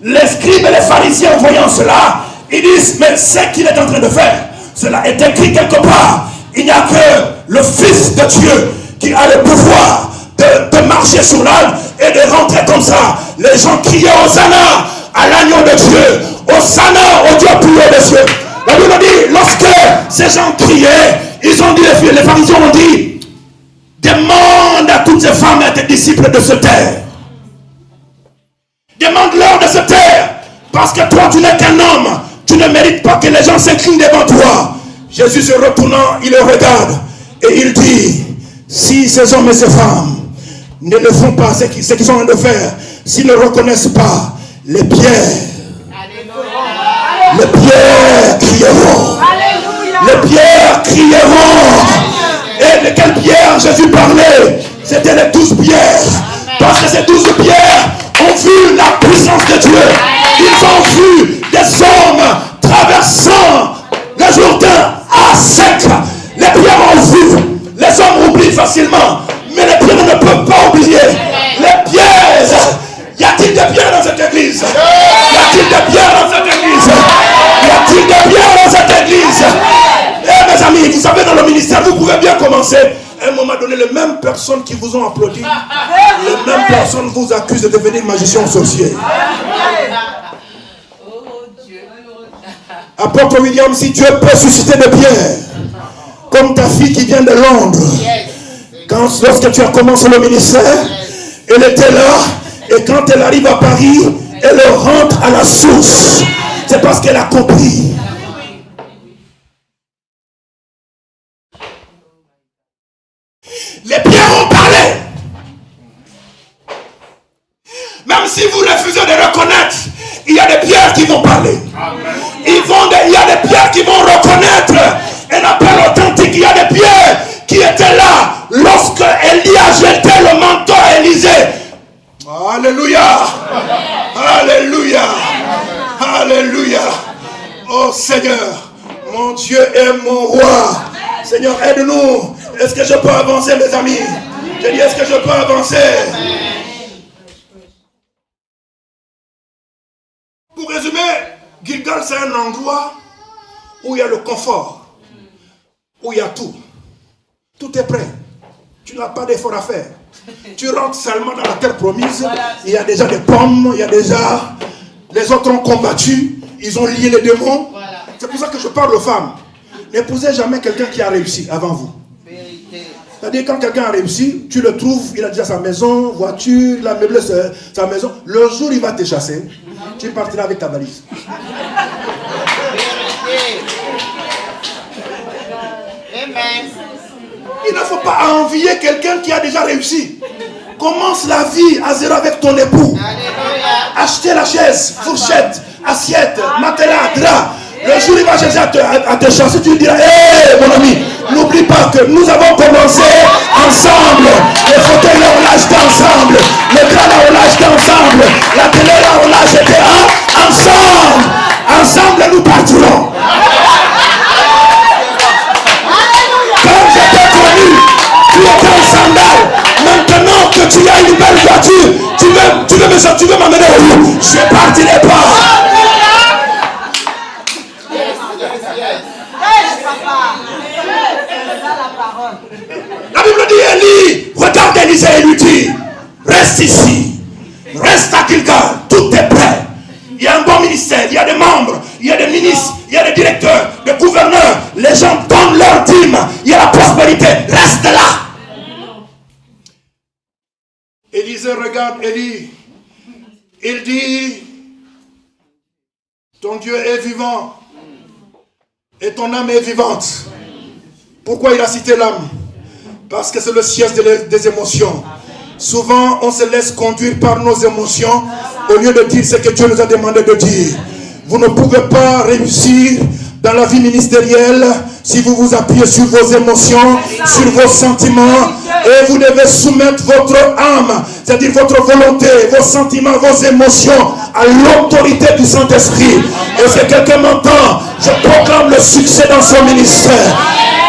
Les scribes et les pharisiens voyant cela, ils disent, mais c'est qu'il est en train de faire. Cela est écrit quelque part. Il n'y a que le Fils de Dieu qui a le pouvoir de marcher sur l'âne et de rentrer comme ça. Les gens criaient Hosanna à l'agneau de Dieu. Hosanna au Dieu plus haut des cieux. La Bible dit, lorsque ces gens criaient, ils ont dit, les pharisiens ont dit, demande à toutes ces femmes et tes disciples de se taire. Demande-leur de se taire. Parce que toi, tu n'es qu'un homme. Tu ne mérites pas que les gens s'inclinent devant toi. Jésus se retournant, il le regarde. Et il dit, si ces hommes et ces femmes ne le font pas, ce qu'ils sont en train de faire, s'ils ne reconnaissent pas les pierres, les pierres crieront. Les pierres crieront. Et de quelles pierres Jésus parlait? C'était les 12 pierres. Parce que ces 12 pierres ont vu la puissance de Dieu. Ils ont vu des hommes traversant le Jourdain à sec. Les pierres facilement. Mais les pierres ne peuvent pas oublier. Les pièges. Y a-t-il des pierres dans cette église? Y a-t-il des pierres dans cette église? Y a-t-il des pierres dans cette église? Eh mes amis, vous savez, dans le ministère, vous pouvez bien commencer. À un moment donné, les mêmes personnes qui vous ont applaudi, les mêmes personnes vous accusent de devenir magicien ou sorcier. Apôtre William, si Dieu peut susciter des pierres, comme ta fille qui vient de Londres, lorsque tu as commencé le ministère, elle était là, et quand elle arrive à Paris, elle rentre à la source. C'est parce qu'elle a compris. Les pierres ont parlé. Même si vous refusez de reconnaître, il y a des pierres qui vont parler. Il y a des pierres qui vont reconnaître un appel authentique. Il y a des pierres qui étaient là lorsque Élie a jeté le manteau à Élisée. Alléluia. Alléluia. Alléluia. Oh Seigneur, mon Dieu et mon roi. Seigneur, aide-nous. Est-ce que je peux avancer, mes amis? J'ai dit, est-ce que je peux avancer? Pour résumer, Gilgal, c'est un endroit où il y a le confort, où il y a tout. Tout est prêt. Tu n'as pas d'effort à faire. Tu rentres seulement dans la terre promise. Il y a déjà des pommes, il y a déjà... Les autres ont combattu, ils ont lié les démons. C'est pour ça que je parle aux femmes. N'épousez jamais quelqu'un qui a réussi avant vous. C'est-à-dire, quand quelqu'un a réussi, tu le trouves, il a déjà sa maison, voiture, il a meublé sa maison. Le jour où il va te chasser, tu partiras avec ta valise. Il ne faut pas envier quelqu'un qui a déjà réussi. Commence la vie à zéro avec ton époux. Achetez la chaise, fourchette, assiette, matelas, drap. Le jour où il va chercher à te chasser, tu lui diras, hé mon ami, n'oublie pas que nous avons commencé ensemble. Les fauteuils là on l'a acheté ensemble. Le drap là on l'a acheté ensemble. La télé là on l'a acheté ensemble. Ensemble nous partirons. Quand je t'ai connu, tu étais en sandales. Maintenant que tu as une belle voiture, tu veux m'amener où? Je ne partirai pas. La Bible dit, Élie, regarde Élisée et lui dit, reste ici, reste à Gilgal, tout est prêt. Il y a un bon ministère, il y a des membres, il y a des ministres, il y a des directeurs, des gouverneurs. Les gens donnent leur dîme, il y a la prospérité, reste là. Élisée regarde Élie, il dit, ton Dieu est vivant et ton âme est vivante. Pourquoi il a cité l'âme? Parce que c'est le siège des émotions. Souvent, on se laisse conduire par nos émotions au lieu de dire ce que Dieu nous a demandé de dire. Vous ne pouvez pas réussir dans la vie ministérielle si vous vous appuyez sur vos émotions, sur vos sentiments. Et vous devez soumettre votre âme, c'est-à-dire votre volonté, vos sentiments, vos émotions à l'autorité du Saint-Esprit. Et si quelqu'un m'entend, je proclame le succès dans son ministère.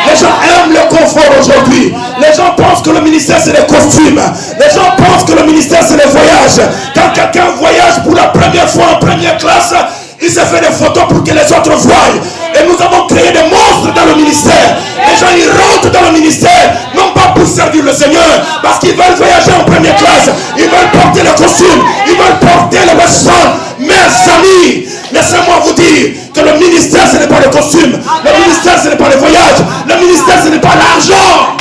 Les gens aiment le confort aujourd'hui. Les gens pensent que le ministère c'est les costumes. Les gens pensent que le ministère c'est les voyages. Quand quelqu'un voyage pour la première fois en première classe, il se fait des photos pour que les autres voient. Et nous avons créé des monstres dans le ministère. Les gens ils rentrent dans le ministère, non pas pour servir le Seigneur, parce qu'ils veulent voyager en première classe. Ils veulent porter le costume, ils veulent porter le western. Mes amis, laissez-moi vous dire que le ministère ce n'est pas le costume. Le ministère ce n'est pas le voyage. Le ministère ce n'est pas l'argent.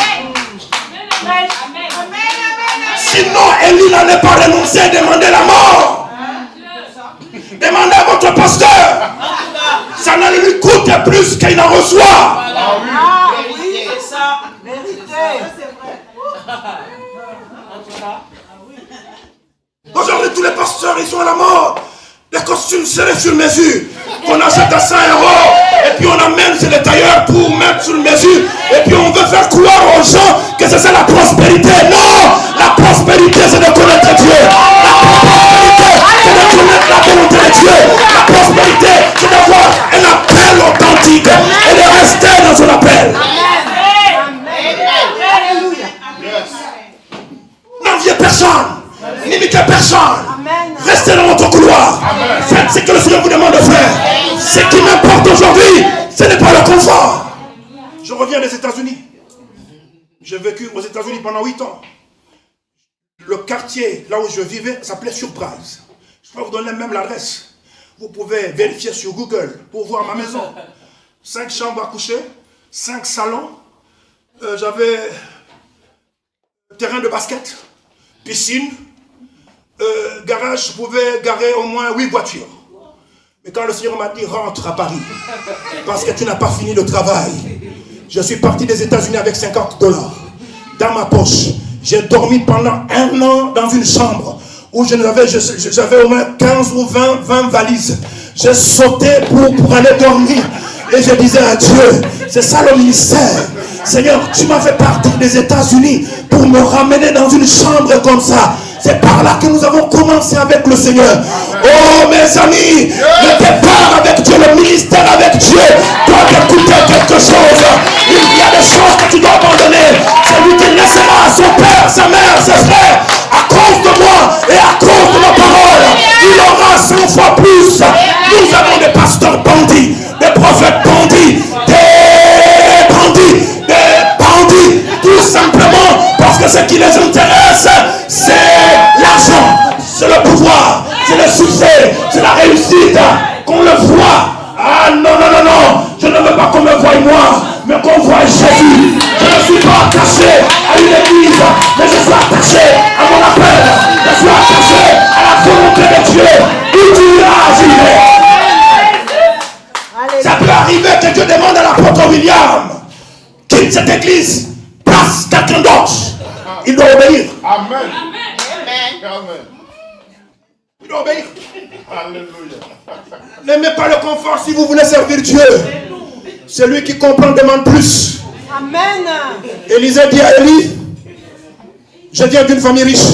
Sinon Élie n'en est pas renoncé, demandez la mort. Demandez à votre pasteur. Ça ne lui coûte plus qu'il en reçoit. Ah oui, c'est ça. Vérité. Aujourd'hui, tous les pasteurs, ils sont à la mort. Les costumes serrés sur mesure. Qu'on achète à 100 €. Et puis on amène chez les tailleurs pour mettre sur mesure. Et puis on veut faire croire aux gens que c'est ça la prospérité. Non! La prospérité, c'est de connaître Dieu. La prospérité, c'est de connaître la volonté de Dieu. La prospérité, c'est d'avoir un appel authentique. Et de rester dans son appel. Restez dans votre couloir. Faites ce que le Seigneur vous demande de faire. Ce qui m'importe aujourd'hui, ce n'est pas le confort. Je reviens des États-Unis. J'ai vécu aux États-Unis pendant 8 ans. Le quartier, là où je vivais, s'appelait Surprise. Je peux vous donner même l'adresse. Vous pouvez vérifier sur Google pour voir ma maison. 5 chambres à coucher, 5 salons. J'avais terrain de basket, piscine, garage. Je pouvais garer au moins 8 voitures. Mais quand le Seigneur m'a dit rentre à Paris, parce que tu n'as pas fini le travail, je suis parti des États-Unis avec $50 dans ma poche. J'ai dormi pendant 1 an dans une chambre où j'avais au moins 15 ou 20 valises. J'ai sauté pour aller dormir. Et je disais à Dieu, c'est ça le ministère. Seigneur, tu m'as fait partir des États-Unis pour me ramener dans une chambre comme ça. C'est par là que nous avons commencé avec le Seigneur. Oh mes amis, le départ avec Dieu, le ministère avec Dieu doit te coûter quelque chose. Il y a des choses que tu dois abandonner. C'est lui qui laissera son père, sa mère, ses frères. À cause de moi et à cause de ma parole, il aura 100 fois plus. Nous avons des pasteurs bandits, des prophètes bandits, des bandits, tout simplement parce que ce qui les intéresse, c'est l'argent, c'est le pouvoir, c'est le succès, c'est la réussite, qu'on le voit. Ah non, non, non, non, je ne veux pas qu'on me voie moi, mais qu'on voie Jésus. Je ne suis pas attaché à une église, mais je suis attaché à mon appel. Je suis attaché à la volonté de Dieu. Où tu iras, j'y vais. Ça peut arriver que Dieu demande à l'apôtre William, quitte cette église, place quelqu'un d'autre. Il doit obéir. Amen. Amen. Il doit obéir. Alléluia. N'aimez pas le confort si vous voulez servir Dieu. Celui qui comprend demande plus. Amen. Élisée dit à Élie, je viens d'une famille riche.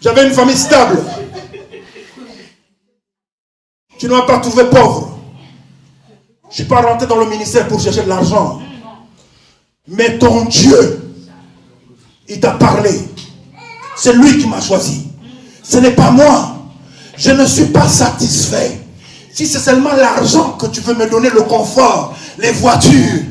J'avais une famille stable. Tu ne m'as pas trouvé pauvre. Je ne suis pas rentré dans le ministère pour chercher de l'argent. Mais ton Dieu, il t'a parlé. C'est lui qui m'a choisi. Ce n'est pas moi. Je ne suis pas satisfait. Si c'est seulement l'argent que tu veux me donner, le confort, les voitures,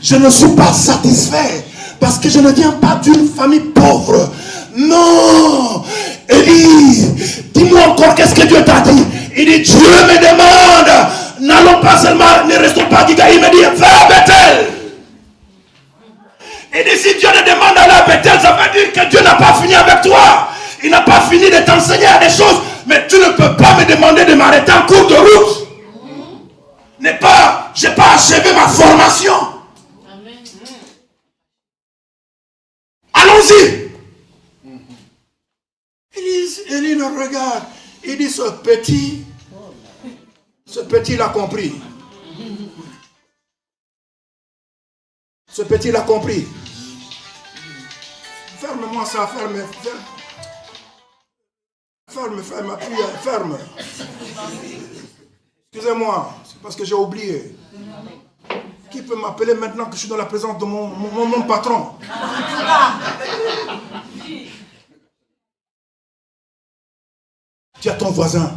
je ne suis pas satisfait. Parce que je ne viens pas d'une famille pauvre. Non. Élie, dis-moi encore qu'est-ce que Dieu t'a dit. Il dit, Dieu me demande, n'allons pas seulement, ne restons pas Giga. Il me dit, va à Bethel. Et dit, si Dieu te demande d'aller à Bethel, ça veut dire que Dieu n'a pas fini avec toi. Il n'a pas fini de t'enseigner à des choses. Mais tu ne peux pas me demander de m'arrêter en cours de route. Je n'ai pas achevé ma formation. Allons-y. Élie le regarde. Il dit, ce petit l'a compris. Ce petit l'a compris. Ferme-moi ça, ferme, appuyez, ferme. Excusez-moi, c'est parce que j'ai oublié. Qui peut m'appeler maintenant que je suis dans la présence de mon patron? Dis à ton voisin,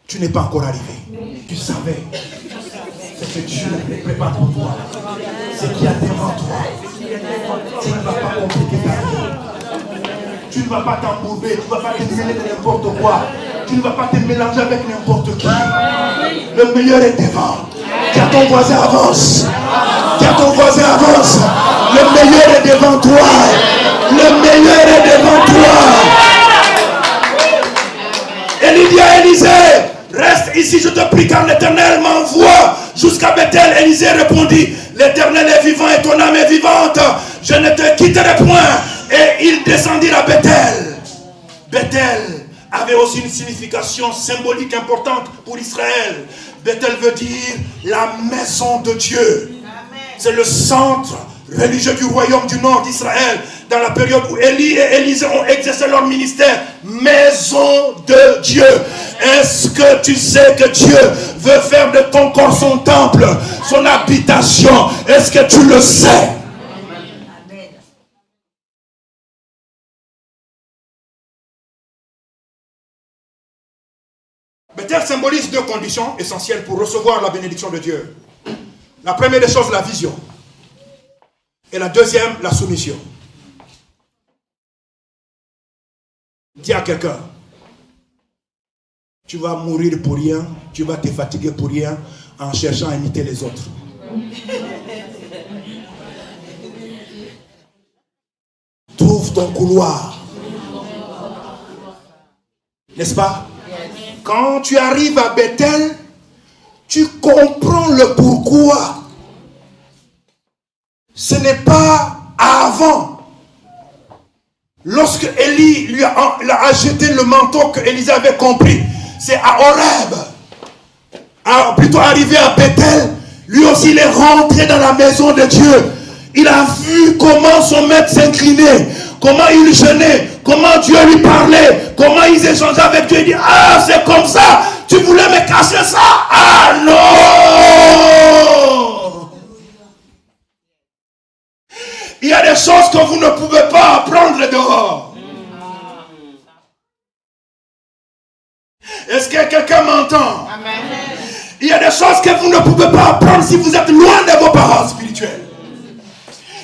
tu n'es pas encore arrivé. Tu savais. C'est que Dieu prépare pour toi. C'est qu'il y a devant toi. Tu ne vas pas compliquer ta vie. Tu ne vas pas t'embourber. Tu ne vas pas te mêler de n'importe quoi. Tu ne vas pas te mélanger avec n'importe qui. Le meilleur est devant. Dis à ton voisin, avance. Dis à ton voisin, avance. Le meilleur est devant toi. Le meilleur est devant toi. Élie dit à Élisée, reste ici, je te prie, car l'Éternel m'envoie jusqu'à Bethel. Élisée répondit, l'Éternel est vivant et ton âme est vivante. Je ne te quitterai point. Et ils descendirent à Bethel. Bethel avait aussi une signification symbolique importante pour Israël. Bethel veut dire la maison de Dieu. C'est le centre religieux du royaume du nord d'Israël. Dans la période où Élie et Élisée ont exercé leur ministère, maison de Dieu. Est-ce que tu sais que Dieu veut faire de ton corps son temple, son habitation? Est-ce que tu le sais? Bethel symbolise deux conditions essentielles pour recevoir la bénédiction de Dieu. La première des choses, la vision. Et la deuxième, la soumission. Dis à quelqu'un, tu vas mourir pour rien, tu vas te fatiguer pour rien en cherchant à imiter les autres. Trouve ton couloir. N'est-ce pas? Quand tu arrives à Bethel, tu comprends le pourquoi. Ce n'est pas avant. Lorsque Élie lui a jeté le manteau que Élisée avait compris, c'est à Horeb. Plutôt arrivé à Bethel, lui aussi il est rentré dans la maison de Dieu. Il a vu comment son maître s'inclinait, comment il jeûnait, comment Dieu lui parlait, comment ils échangeaient avec Dieu. Il dit, ah, c'est comme ça, tu voulais me cacher ça? Ah non! Il y a des choses que vous ne pouvez pas apprendre dehors. Est-ce que quelqu'un m'entend? Il y a des choses que vous ne pouvez pas apprendre si vous êtes loin de vos parents spirituels.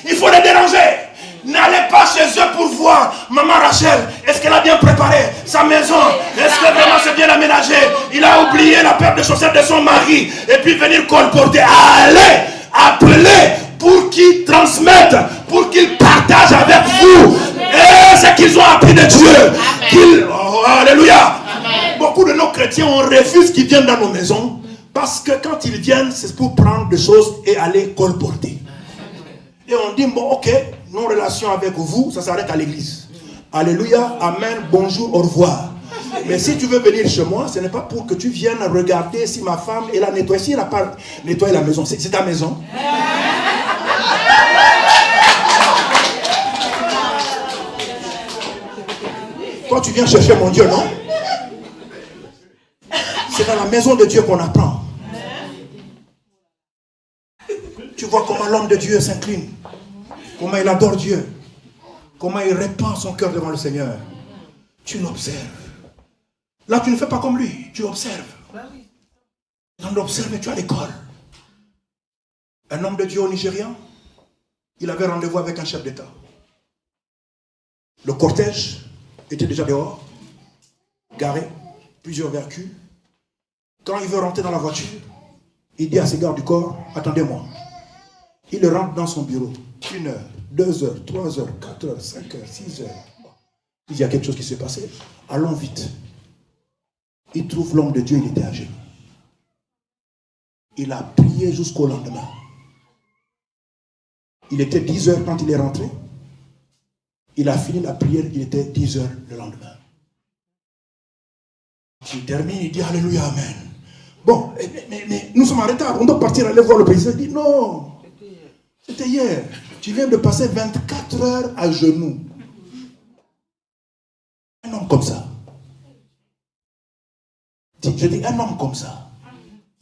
Il faut les déranger. N'allez pas chez eux pour voir maman Rachel. Est-ce qu'elle a bien préparé sa maison? Est-ce que vraiment c'est bien aménagé? Il a oublié la paire de chaussettes de son mari. Et puis venir colporter. Allez, appelez pour qu'ils transmettent, pour qu'ils partagent avec vous. Et ce qu'ils ont appris de Dieu. Oh, alléluia. Beaucoup de nos chrétiens, on refuse qu'ils viennent dans nos maisons. Parce que quand ils viennent, c'est pour prendre des choses et aller colporter. Et on dit, bon, ok, nos relations avec vous, ça s'arrête à l'église. Alléluia, amen, bonjour, au revoir. Mais si tu veux venir chez moi, ce n'est pas pour que tu viennes regarder si ma femme, elle a nettoyé. Si elle n'a pas nettoyé la maison, c'est ta maison. Toi, tu viens chercher mon Dieu, non? C'est dans la maison de Dieu qu'on apprend. Tu vois comment l'homme de Dieu s'incline, comment il adore Dieu, comment il répand son cœur devant le Seigneur. Tu l'observes. Là, tu ne fais pas comme lui, tu observes. Dans l'observer, tu as l'école. Un homme de Dieu au Nigeria, il avait rendez-vous avec un chef d'État. Le cortège était déjà dehors, garé, plusieurs véhicules. Quand il veut rentrer dans la voiture, il dit à ses gardes du corps, attendez-moi. Il rentre dans son bureau. 1 heure, 2 heures, 3 heures, 4 heures, 5 heures, 6 heures. Il y a quelque chose qui s'est passé. Allons vite. Il trouve l'homme de Dieu, il était âgé. Il a prié jusqu'au lendemain. Il était 10 heures quand il est rentré. Il a fini la prière, il était 10 heures le lendemain. Il termine, il dit Alléluia, Amen. Bon, mais nous sommes en retard, on doit partir aller voir le président. Il dit non. C'était hier. Tu viens de passer 24 heures à genoux. Un homme comme ça. Je dis, un homme comme ça.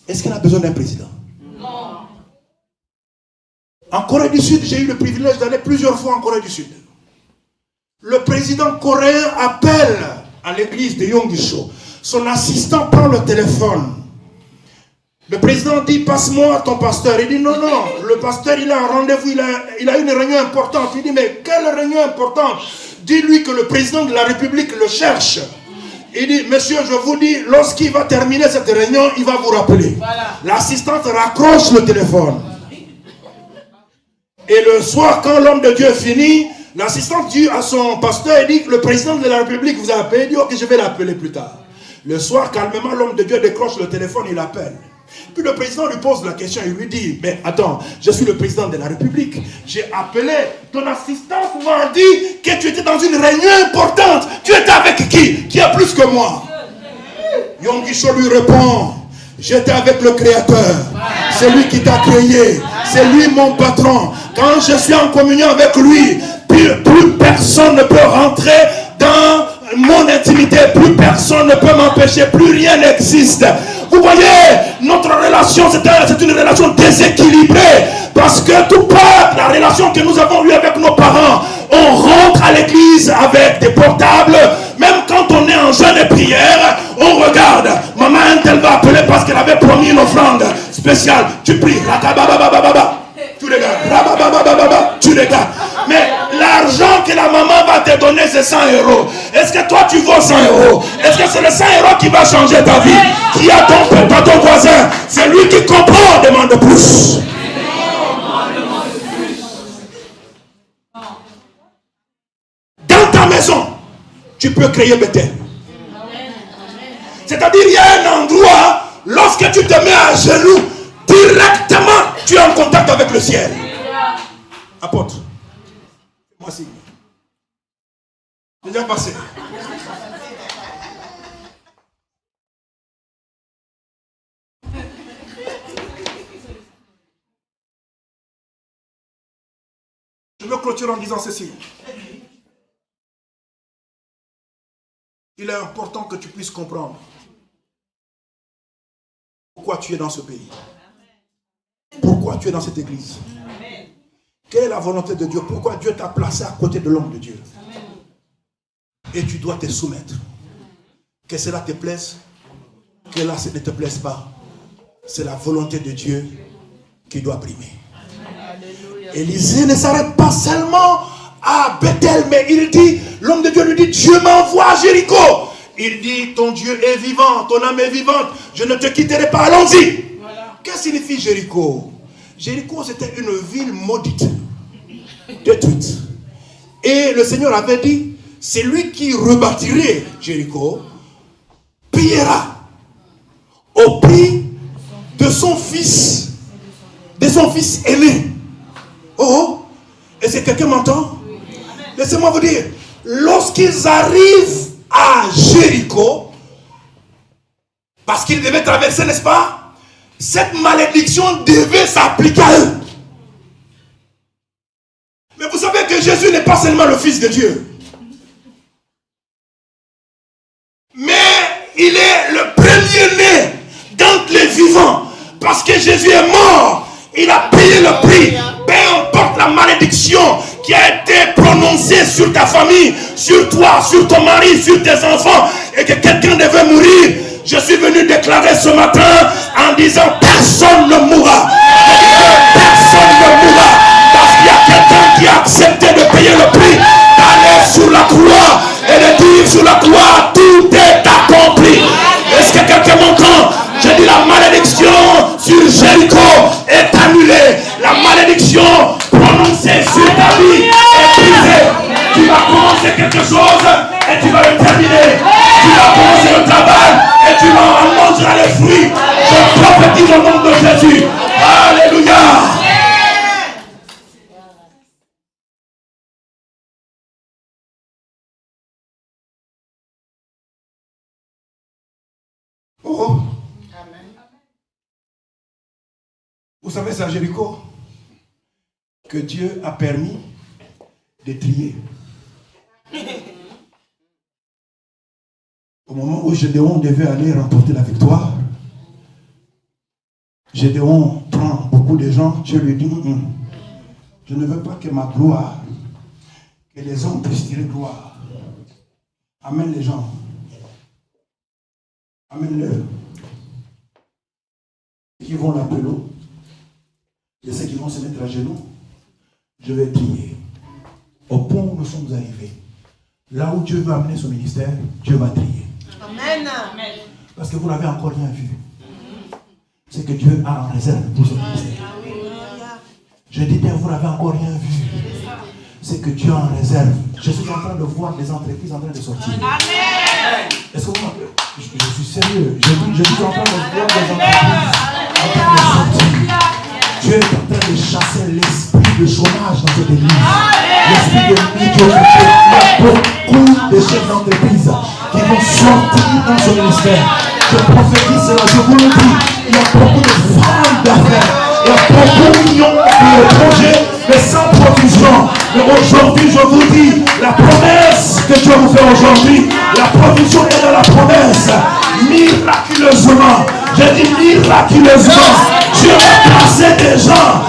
Est-ce qu'il a besoin d'un président? Non. En Corée du Sud, j'ai eu le privilège d'aller plusieurs fois en Corée du Sud. Le président coréen appelle à l'église de Yonggi-sho. Son assistant prend le téléphone. Le président dit, passe-moi ton pasteur. Il dit, non, le pasteur, il a un rendez-vous, il a une réunion importante. Il dit, mais quelle réunion importante? Dis-lui que le président de la République le cherche. Il dit, monsieur, je vous dis, lorsqu'il va terminer cette réunion, il va vous rappeler. Voilà. L'assistante raccroche le téléphone. Et le soir, quand l'homme de Dieu finit, l'assistante dit à son pasteur, il dit, le président de la République vous a appelé. Il dit, ok, je vais l'appeler plus tard. Le soir, calmement, l'homme de Dieu décroche le téléphone, il appelle. Puis le président lui pose la question, il lui dit, mais attends, je suis le président de la République, j'ai appelé, ton assistante m'a dit que tu étais dans une réunion importante, tu étais avec qui a plus que moi? Yonggi-sho lui répond, j'étais avec le Créateur, c'est lui qui t'a créé, c'est lui mon patron, quand je suis en communion avec lui, plus personne ne peut rentrer dans mon intimité, plus personne ne peut m'empêcher, plus rien n'existe. Vous voyez, notre relation, c'est une relation déséquilibrée. Parce que tout part de la relation que nous avons eue avec nos parents. On rentre à l'église avec des portables. Même quand on est en jeûne et prière, on regarde. Maman parce qu'elle avait promis une offrande spéciale. Tu pries. Tu regardes. Tu regardes. Mais l'argent que la maman va te donner, c'est 100 €. Est-ce que toi, tu vaux 100 €? Est-ce que c'est le 100 € qui va changer ta vie? Qui a ton voisin? C'est lui qui comprend, demande plus. Dans ta maison, tu peux créer Bethel. C'est-à-dire, il y a un endroit, lorsque tu te mets à genoux, directement, tu es en contact avec le ciel. Apôtre, moi signe. Déjà passé. Je veux clôturer en disant ceci. Il est important que tu puisses comprendre pourquoi tu es dans ce pays. Pourquoi tu es dans cette église. Quelle est la volonté de Dieu? Pourquoi Dieu t'a placé à côté de l'homme de Dieu? Et tu dois te soumettre. Que cela te plaise, que là ne te plaise pas. C'est la volonté de Dieu qui doit primer. Élisée ne s'arrête pas seulement à Bethel, mais il dit, l'homme de Dieu lui dit, Dieu m'envoie à Jéricho. Il dit, ton Dieu est vivant, ton âme est vivante, je ne te quitterai pas, allons-y. Voilà. Que signifie Jéricho? Jéricho, c'était une ville maudite, détruite. Et le Seigneur avait dit, c'est lui qui rebâtirait Jéricho, payera au prix de son fils aîné. Oh, est-ce que quelqu'un m'entend? Laissez-moi vous dire, lorsqu'ils arrivent à Jéricho, parce qu'ils devaient traverser, n'est-ce pas? Cette malédiction devait s'appliquer à eux. Mais vous savez que Jésus n'est pas seulement le Fils de Dieu. Mais il est le premier-né d'entre les vivants. Parce que Jésus est mort. Il a payé le prix. Peu importe la malédiction qui a été prononcée sur ta famille, sur toi, sur ton mari, sur tes enfants, et que quelqu'un devait mourir. Je suis venu déclarer ce matin en disant personne ne mourra. Personne ne mourra. Parce qu'il y a quelqu'un qui a accepté de payer le prix, d'aller sur la croix et de dire sur la croix, tout est accompli. Est-ce que quelqu'un m'entend? Je dis la malédiction sur Jéricho est annulée. La malédiction prononcée sur ta vie est brisée. Tu vas commencer quelque chose et tu vas le terminer. Tu vas commencer le travail et tu en mangeras les fruits. Je prophétise au nom de Jésus. Alléluia. Oh. Vous savez, c'est à Jéricho que Dieu a permis de trier. Au moment où Gédéon devait aller remporter la victoire, Gédéon prend beaucoup de gens. Dieu lui dit, je ne veux pas que ma gloire, que les hommes puissent tirer gloire. Amène les gens. Amène-le. Qui vont l'appeler et ceux qui vont se mettre à genoux, je vais trier. Au point où nous sommes arrivés, là où Dieu veut amener son ministère, Dieu va trier. Amen. Parce que vous n'avez encore rien vu. C'est que Dieu a en réserve pour son ministère. Je dis bien, vous n'avez encore rien vu. C'est que Dieu a en réserve. Je suis en train de voir des entreprises en train de sortir. Amen. Est-ce que vous m'entendez? Je suis sérieux. Je suis en train de voir des entreprises en train de sortir. Dieu est en train de chasser l'esprit de chômage dans cette église. L'esprit de médiocrité. Il y a beaucoup de chefs d'entreprise qui vont sortir dans ce ministère. Je prophétise cela, je vous le dis. Il y a beaucoup de femmes d'affaires. Il y a beaucoup de projets, mais sans provision. Mais aujourd'hui, je vous dis, la promesse que Dieu vous fait aujourd'hui, la provision est dans la promesse. Miraculeusement, je dis miraculeusement, Dieu a placé des gens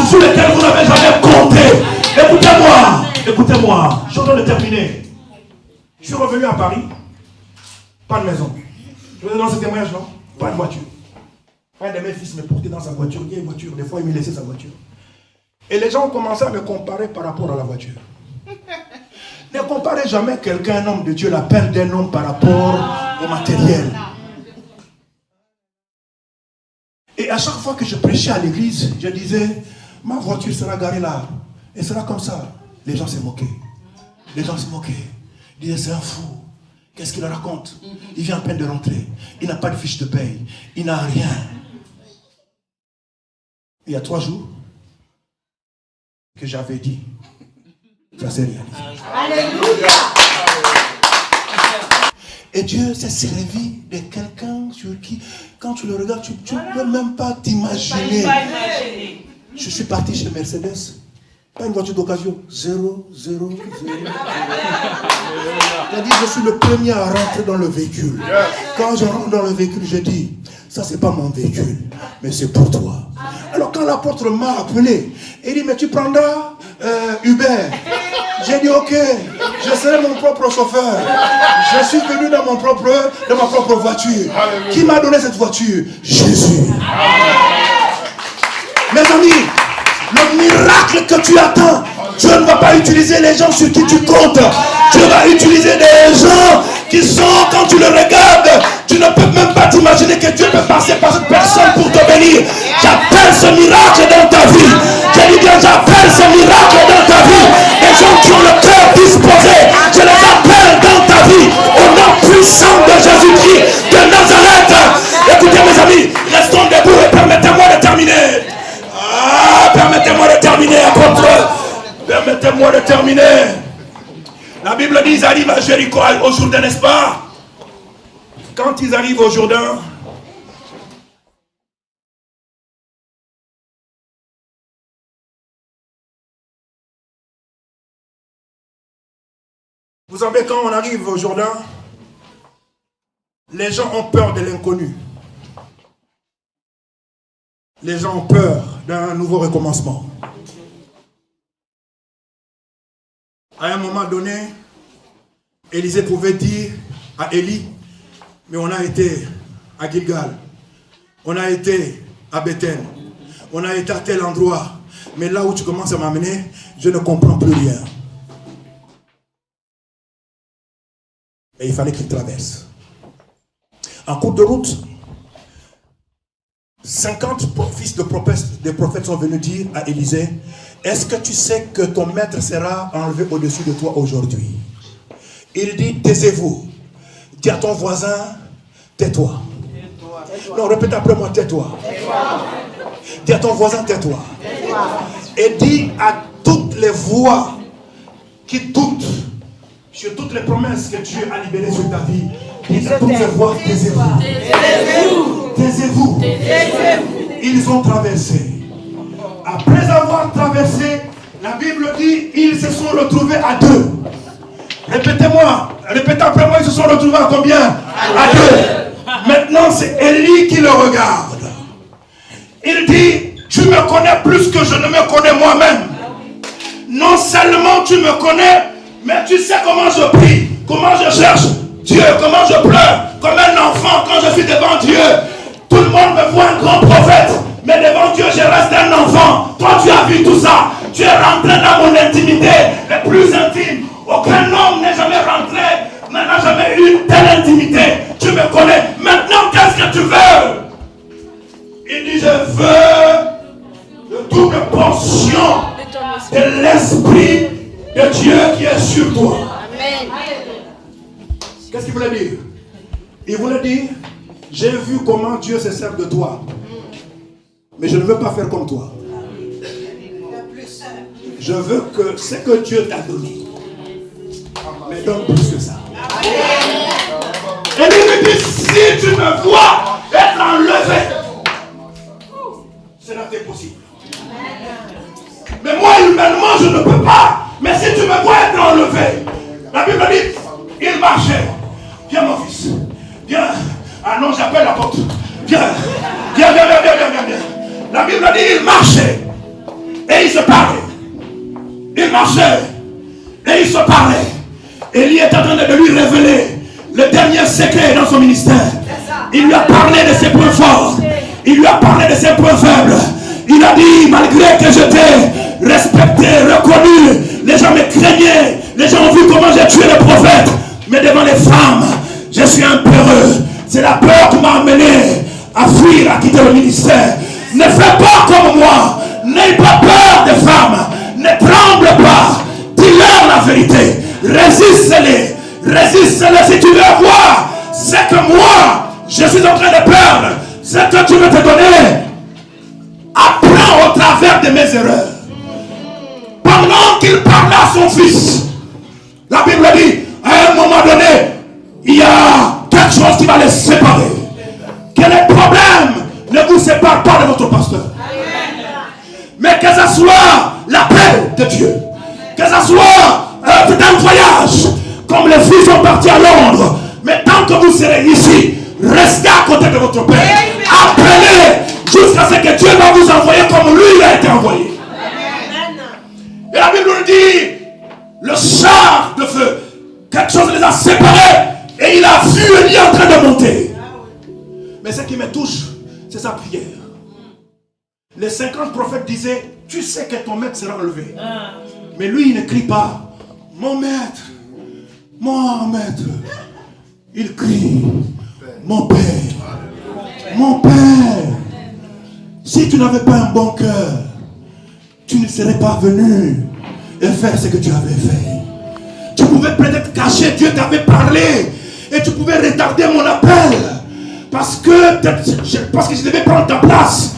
sur lesquels vous n'avez jamais compté. Écoutez-moi, je suis en train de terminer. Je suis revenu à Paris, pas de maison. Je vous ai donné ce témoignage, non? Pas une voiture. Un de mes fils me portait dans sa voiture. Il y a une voiture. Des fois, il me laissait sa voiture. Et les gens ont commencé à me comparer par rapport à la voiture. Ne comparez jamais quelqu'un, un homme de Dieu, la perte d'un homme par rapport au matériel. Et à chaque fois que je prêchais à l'église, je disais, ma voiture sera garée là. Et sera comme ça. Les gens se moquaient. Les gens se moquaient. Ils disaient, c'est un fou. Qu'est-ce qu'il raconte? Il vient à peine de rentrer. Il n'a pas de fiche de paye. Il n'a rien. Il y a 3 jours que j'avais dit, ça s'est réalisé. Alléluia! Et Dieu s'est servi de quelqu'un sur qui, quand tu le regardes, tu ne peux même pas t'imaginer. Je suis parti chez Mercedes. Pas une voiture d'occasion. 0, 0, 0. C'est-à-dire, je suis le premier à rentrer dans le véhicule. Quand je rentre dans le véhicule, je dis, ça c'est pas mon véhicule, mais c'est pour toi. Alors quand l'apôtre m'a appelé, il dit, mais tu prendras Uber. J'ai dit, ok, je serai mon propre chauffeur. Je suis venu dans ma propre voiture. Qui m'a donné cette voiture? Jésus. Mes amis, le miracle que tu attends, Dieu ne va pas utiliser les gens sur qui tu comptes. Dieu va utiliser des gens qui sont, quand tu le regardes, tu ne peux même pas t'imaginer que Dieu peut passer par cette personne pour te bénir. J'appelle ce miracle dans ta vie. Je dis bien, j'appelle ce miracle dans ta vie. Les gens qui ont le cœur disposé, je les appelle dans ta vie. Au nom puissant de Jésus-Christ de Nazareth. Écoutez mes amis, restons debout et permettez-moi de terminer. Permettez-moi de terminer, apôtre. Permettez-moi de terminer. La Bible dit, ils arrivent à Jéricho au Jourdain, n'est-ce pas? Quand ils arrivent au Jourdain, vous savez, quand on arrive au Jourdain, les gens ont peur de l'inconnu. Les gens ont peur d'un nouveau recommencement. À un moment donné, Élisée pouvait dire à Élie, mais on a été à Gilgal, on a été à Bethel, on a été à tel endroit, mais là où tu commences à m'amener, je ne comprends plus rien. Et il fallait qu'il traverse. En cours de route, 50 fils de prophètes sont venus dire à Élisée, est-ce que tu sais que ton maître sera enlevé au-dessus de toi aujourd'hui? Il dit, taisez-vous. Dis à ton voisin, tais-toi. Non, répète après moi, tais-toi. Dis à ton voisin, tais-toi. Et dis à toutes les voix qui doutent sur toutes les promesses que Dieu a libérées sur ta vie. Dis à toutes les voix, taisez-vous. Taisez-vous. Ils ont traversé. Après avoir traversé, la Bible dit, ils se sont retrouvés à 2. Répétez-moi, répétez après moi, ils se sont retrouvés à combien? À 2. Maintenant, c'est Élie qui le regarde. Il dit, tu me connais plus que je ne me connais moi-même. Non seulement tu me connais, mais tu sais comment je prie, comment je cherche Dieu, comment je pleure, comme un enfant quand je suis devant Dieu. Tout le monde me voit un grand prophète, mais devant Dieu, je reste un enfant. Toi, tu as vu tout ça. Tu es rentré dans mon intimité, la plus intime. Aucun homme n'est jamais rentré, n'a jamais eu une telle intimité. Tu me connais. Maintenant, qu'est-ce que tu veux? Il dit, je veux de toute portion de l'Esprit de Dieu qui est sur toi. Qu'est-ce qu'il voulait dire? Il voulait dire, j'ai vu comment Dieu se sert de toi. Mais je ne veux pas faire comme toi. Je veux que ce que Dieu t'a donné, mais donne plus que ça. Et il me dit, si tu me vois être enlevé, cela t'est possible. Mais moi, humainement, je ne peux pas. Mais si tu me vois être enlevé, la Bible dit, il marchait. Viens mon fils, viens. Ah non, j'appelle l'apôtre. Viens. La Bible dit, il marchait. Et il se parlait. Il marchait. Et il se parlait. Élie est en train de lui révéler le dernier secret dans son ministère. Il lui a parlé de ses points forts. Il lui a parlé de ses points faibles. Il a dit, malgré que j'étais respecté, reconnu, les gens me craignaient, les gens ont vu comment j'ai tué le prophète. Mais devant les femmes, je suis un peureux. C'est la peur qui m'a amené à fuir, à quitter le ministère. Ne fais pas comme moi. N'aie pas peur des femmes. Ne tremble pas. Dis-leur la vérité. Résiste-les. Résiste-les si tu veux voir. C'est que moi, je suis en train de perdre. Ce que tu veux te donner. Apprends au travers de mes erreurs. Pendant qu'il parlait à son fils, la Bible dit, à un moment donné, il y a quelque chose qui va les séparer. Que les problèmes ne vous séparent pas de votre pasteur. Mais que ce soit l'appel de Dieu. Que ce soit un voyage. Comme les fils sont partis à Londres. Mais tant que vous serez ici, restez à côté de votre père. Appelez jusqu'à ce que Dieu va vous envoyer comme lui il a été envoyé. Et la Bible nous dit, le char de feu, quelque chose les a séparés et il a vu Élie en train de monter. Mais ce qui me touche, c'est sa prière. Les 50 prophètes disaient, tu sais que ton maître sera enlevé. Mais lui, il ne crie pas, mon maître, mon maître. Il crie, mon père, mon père. Si tu n'avais pas un bon cœur, tu ne serais pas venu et faire ce que tu avais fait. Tu pouvais peut-être cacher, Dieu t'avait parlé et tu pouvais retarder mon appel parce que je devais prendre ta place.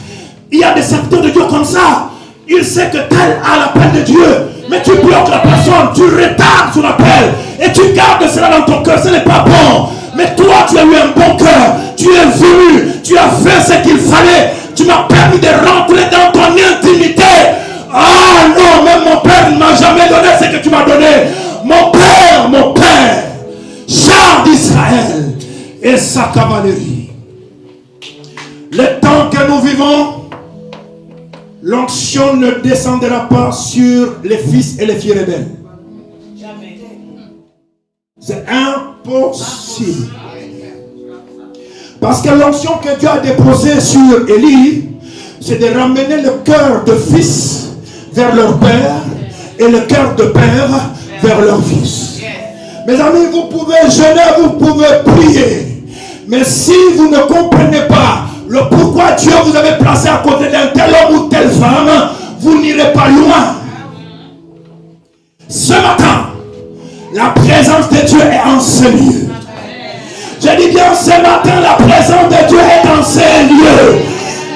Il y a des serviteurs de Dieu comme ça. Il sait que tel a l'appel de Dieu, mais tu bloques la personne, tu retardes son appel et tu gardes cela dans ton cœur. Ce n'est pas bon. Mais toi, tu as eu un bon cœur. Tu es venu, tu as fait ce qu'il fallait. Tu m'as permis de rentrer dans ton intimité. Ah non, même mon père ne m'a jamais donné ce que tu m'as donné. Mon père, char d'Israël et sa cavalerie. Le temps que nous vivons, l'onction ne descendra pas sur les fils et les filles rebelles. Jamais. C'est impossible. Parce que l'onction que Dieu a déposée sur Élie, c'est de ramener le cœur de fils vers leur père et le cœur de père vers leur fils. Mes amis, vous pouvez jeûner, vous pouvez prier. Mais si vous ne comprenez pas le pourquoi Dieu vous avait placé à côté d'un tel homme ou telle femme, vous n'irez pas loin. Ce matin, la présence de Dieu est en ce lieu. Je dis bien ce matin, la présence de Dieu est dans ces lieux.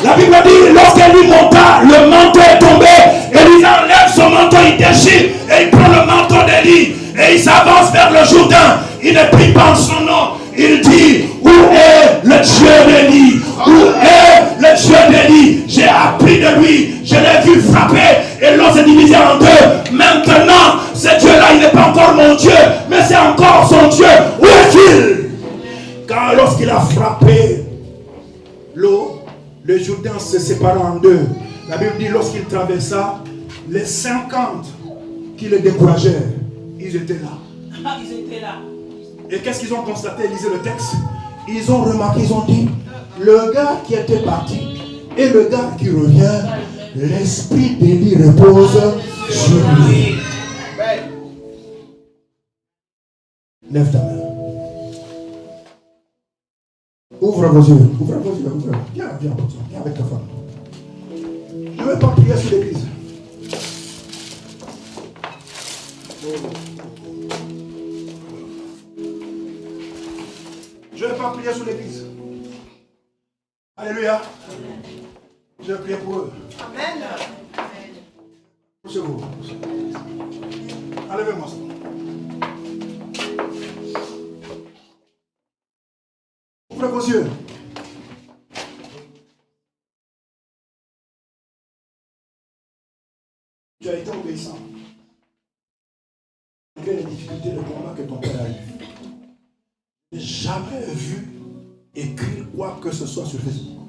La Bible dit, lorsqu'Élie monta, le manteau est tombé. Élie enlève son manteau, il déchire et il prend le manteau d'Élie et il s'avance vers le Jourdain. Il ne prie pas en son nom. Il dit, où est le Dieu d'Élie? Où est le Dieu d'Élie? J'ai appris de lui, je l'ai vu frapper et l'eau s'est divisée en deux. Maintenant, ce Dieu-là, il n'est pas encore mon Dieu, mais c'est encore son Dieu. Où est-il? Car lorsqu'il a frappé l'eau, le Jourdain se sépara en deux. La Bible dit, lorsqu'il traversa, les 50 qui le découragèrent, ils étaient là. Ils étaient là. Et qu'est-ce qu'ils ont constaté? Lisez le texte. Ils ont remarqué, ils ont dit, le gars qui était parti et le gars qui revient, l'esprit d'Élie repose sur lui. Lève ta main. Ouvre vos yeux, ouvre vos yeux, ouvre. Viens, viens avec ta femme. Je ne vais pas prier sur l'église. Je ne vais pas prier sur l'église. Alléluia. Je vais prier pour eux. Amen. Poussez-vous. Enlevez-moi ça. Ouvrez vos yeux. Tu as été obéissant. Malgré les difficultés, le combat que ton père a eu. Je n'ai jamais vu écrire quoi que ce soit sur Facebook.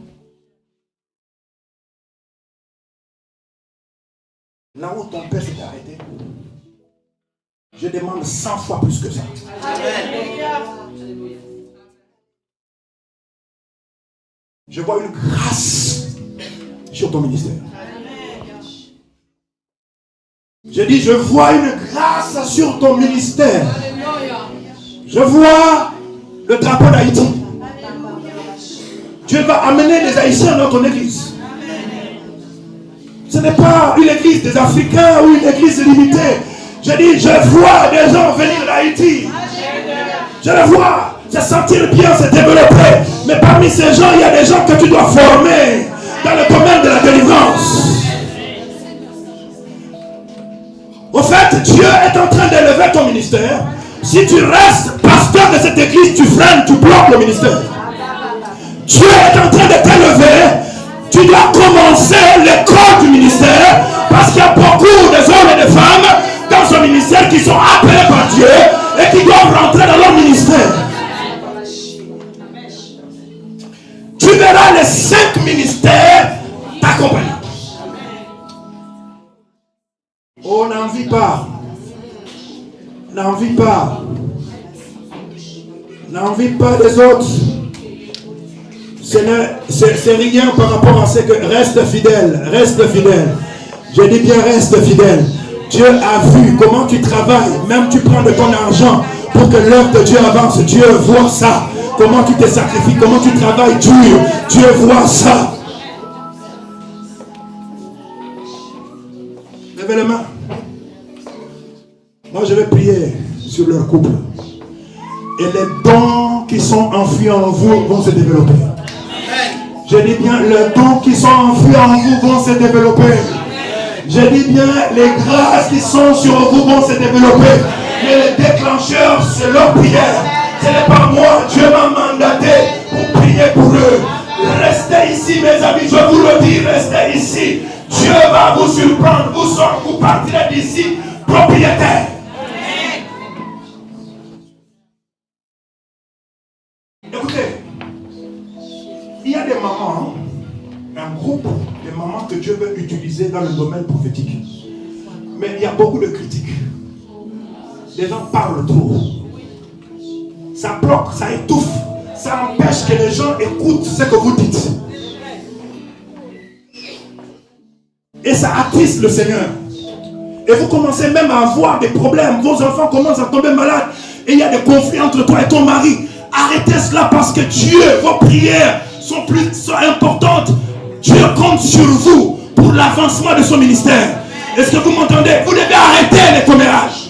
Là où ton père s'est arrêté, je demande 100 fois plus que ça. Amen. Je vois une grâce sur ton ministère. Je dis, je vois une grâce sur ton ministère. Je vois le drapeau d'Haïti. Dieu va amener les Haïtiens dans ton église. Ce n'est pas une église des Africains ou une église limitée. Je dis, je vois des gens venir d'Haïti. Je les vois se sentir bien, se développer. Mais parmi ces gens, il y a des gens que tu dois former dans le domaine de la délivrance. Au fait, Dieu est en train d'élever ton ministère. Si tu restes pasteur de cette église, tu freines, tu bloques le ministère. Dieu est en train de t'élever. Tu dois commencer l'école du ministère, parce qu'il y a beaucoup d'hommes et de femmes dans ce ministère qui sont appelés par Dieu et qui doivent rentrer dans leur ministère. Tu verras les 5 ministères t'accompagner. Oh, n'envie pas. N'envie pas. N'envie pas des autres. C'est rien par rapport à ce que... Reste fidèle. Reste fidèle. Je dis bien reste fidèle. Dieu a vu comment tu travailles. Même tu prends de ton argent pour que l'œuvre de Dieu avance. Dieu voit ça. Comment tu te sacrifies. Comment tu travailles dur. Dieu voit ça. Levez les mains. Moi je vais prier sur leur couple. Et les dons qui sont enfuis en vous vont se développer. Je dis bien, les dons qui sont enfuis en vous vont se développer. Je dis bien, les grâces qui sont sur vous vont se développer. Mais les déclencheurs, c'est leur prière. Ce n'est pas moi, Dieu m'a mandaté pour prier pour eux. Restez ici, mes amis, je vous le dis, restez ici. Dieu va vous surprendre, vous partirez d'ici propriétaire. Écoutez, il y a des mamans, un groupe de mamans que Dieu veut utiliser dans le domaine prophétique. Mais il y a beaucoup de critiques. Les gens parlent trop. Ça bloque, ça étouffe, ça empêche que les gens écoutent ce que vous dites. Et ça attriste le Seigneur. Et vous commencez même à avoir des problèmes. Vos enfants commencent à tomber malades. Et il y a des conflits entre toi et ton mari. Arrêtez cela parce que Dieu, vos prières sont importantes. Dieu compte sur vous pour l'avancement de son ministère. Est-ce que vous m'entendez? Vous devez arrêter les commérages.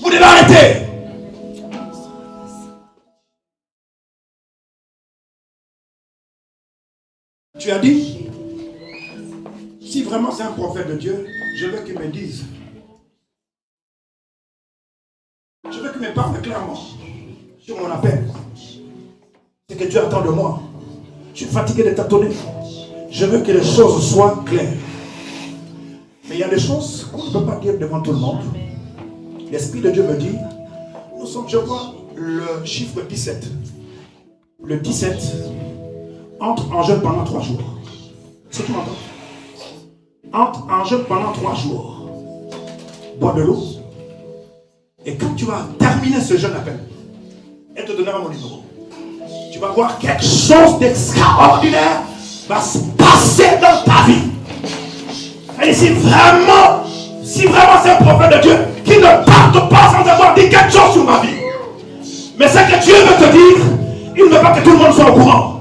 Vous devez arrêter. Tu as dit, si vraiment c'est un prophète de Dieu, je veux qu'il me dise. Je veux qu'il me parle clairement sur mon appel. C'est que Dieu attend de moi. Je suis fatigué de tâtonner. Je veux que les choses soient claires. Mais il y a des choses qu'on ne peut pas dire devant tout le monde. L'Esprit de Dieu me dit, je vois le chiffre 17. Le 17 entre en jeûne pendant 3 jours. C'est ce que tu m'entends? Entre en jeûne pendant 3 jours. Bois de l'eau. Et quand tu vas terminer ce jeûne appel, elle te donnera mon numéro. Tu vas voir quelque chose d'extraordinaire va se passer dans ta vie. Et si vraiment c'est un prophète de Dieu, qui ne parte pas sans avoir dit quelque chose sur ma vie. Mais ce que Dieu veut te dire, il ne veut pas que tout le monde soit au courant.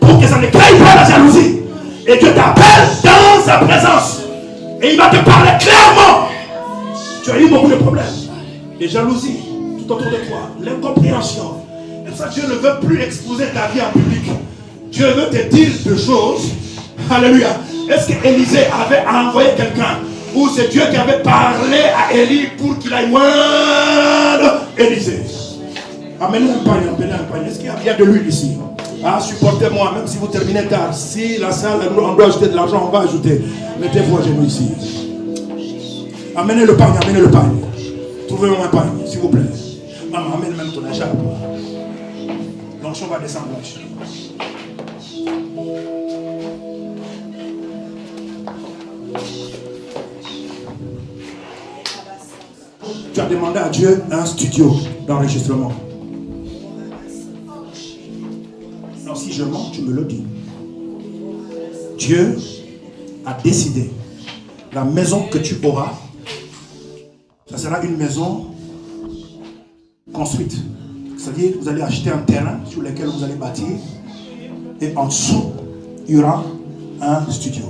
Pour que ça ne crée pas la jalousie. Et Dieu t'appelle dans sa présence. Et il va te parler clairement. Tu as eu beaucoup de problèmes. Les jalousies tout autour de toi. L'incompréhension. Et ça, Dieu ne veut plus exposer ta vie en public. Dieu veut te dire des choses. Alléluia. Est-ce qu'Élisée avait envoyé quelqu'un? Ou c'est Dieu qui avait parlé à Élie pour qu'il aille moindre Élisée? Amenez un pagne, amenez un pagne. Est-ce qu'il y a de l'huile ici? Ah, supportez-moi, même si vous terminez tard. Si la salle, on doit ajouter de l'argent, on va ajouter. Mettez-vous à genoux ici. Amenez le pagne, amenez le pagne. Trouvez-moi un pagne, s'il vous plaît. Maman, amène même ton écharpe. L'onction va descendre là-dessus. Tu as demandé à Dieu un studio d'enregistrement. Non, si je mens, tu me le dis. Dieu a décidé. La maison que tu auras, ça sera une maison construite. C'est-à-dire, vous allez acheter un terrain sur lequel vous allez bâtir. Et en dessous, il y aura un studio.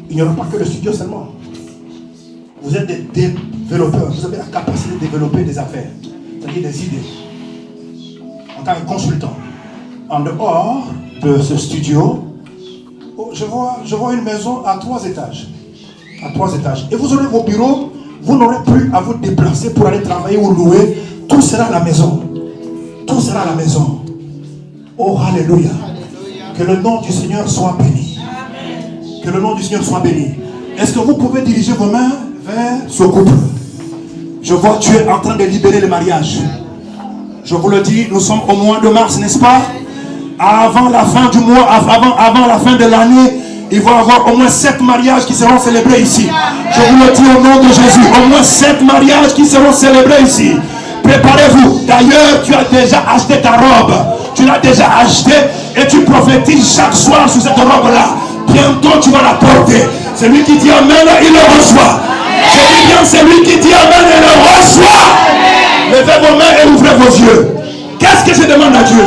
Il n'y aura pas que le studio seulement. Vous êtes des développeurs. Vous avez la capacité de développer des affaires. C'est-à-dire des idées. En tant que consultant. En dehors de ce studio, je vois une maison à 3 étages. À 3 étages. Et vous aurez vos bureaux. Vous n'aurez plus à vous déplacer pour aller travailler ou louer. Tout sera à la maison. Tout sera à la maison. Oh, alléluia. Que le nom du Seigneur soit béni. Que le nom du Seigneur soit béni. Est-ce que vous pouvez diriger vos mains vers ce couple? Je vois Dieu en train de libérer le mariage. Je vous le dis, nous sommes au mois de mars, n'est-ce pas? Avant la fin du mois, avant la fin de l'année, il va y avoir au moins 7 mariages qui seront célébrés ici. Je vous le dis au nom de Jésus. Au moins 7 mariages qui seront célébrés ici. Préparez-vous. D'ailleurs, tu as déjà acheté ta robe. Tu l'as déjà acheté et tu prophétises chaque soir sur cette robe-là. Bientôt, tu vas la porter. Celui qui dit Amen, il le reçoit. Je dis bien, celui qui dit Amen, il le reçoit. Levez vos mains et ouvrez vos yeux. Qu'est-ce que je demande à Dieu?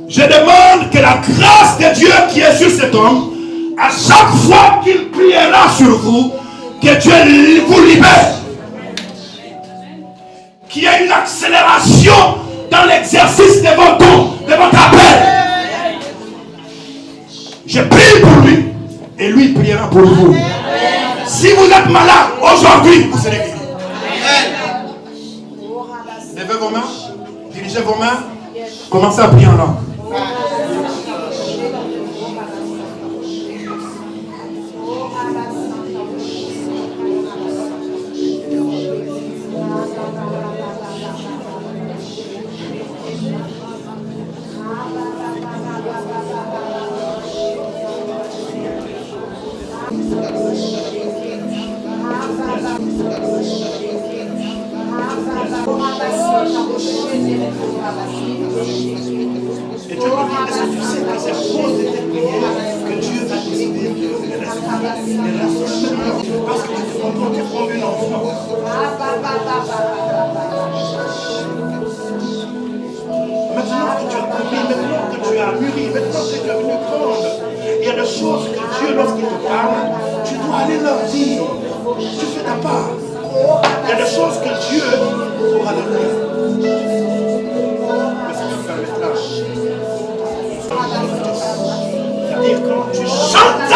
Je demande que la grâce de Dieu qui est sur cet homme, à chaque fois qu'il priera sur vous, que Dieu vous libère. Qu'il y ait une accélération dans l'exercice de vos dons, de votre appel. Je prie pour lui et lui priera pour vous. Si vous êtes malade aujourd'hui, vous serez guéri. Levez vos mains, dirigez vos mains, commencez à prier en langue. Et Dieu me dit, est-ce que tu sais que c'est à cause de tes prières que Dieu a décidé de parce que tu te comprends, tu prends une enfant. Maintenant que tu as compris, maintenant que tu as mûri, maintenant que tu es devenu grande, il y a des choses que Dieu, lorsqu'il te parle, tu dois aller leur dire. Tu fais ta part. Il y a des choses que Dieu aura de faire. Le Seigneur permettra. C'est-à-dire quand tu chantes,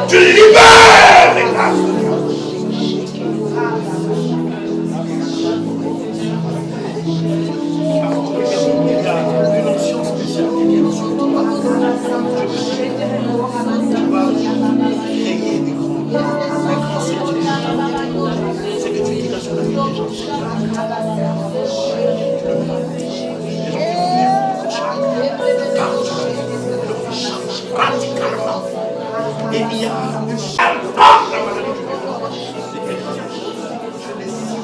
tu libères les grâces de Dieu. Il y a une option spéciale. Tu vas créer des grands sentiers. C'est que tu diras sur la vie des gens. Radicalement. Et il y a une charge dans la maladie du cœur. Je décide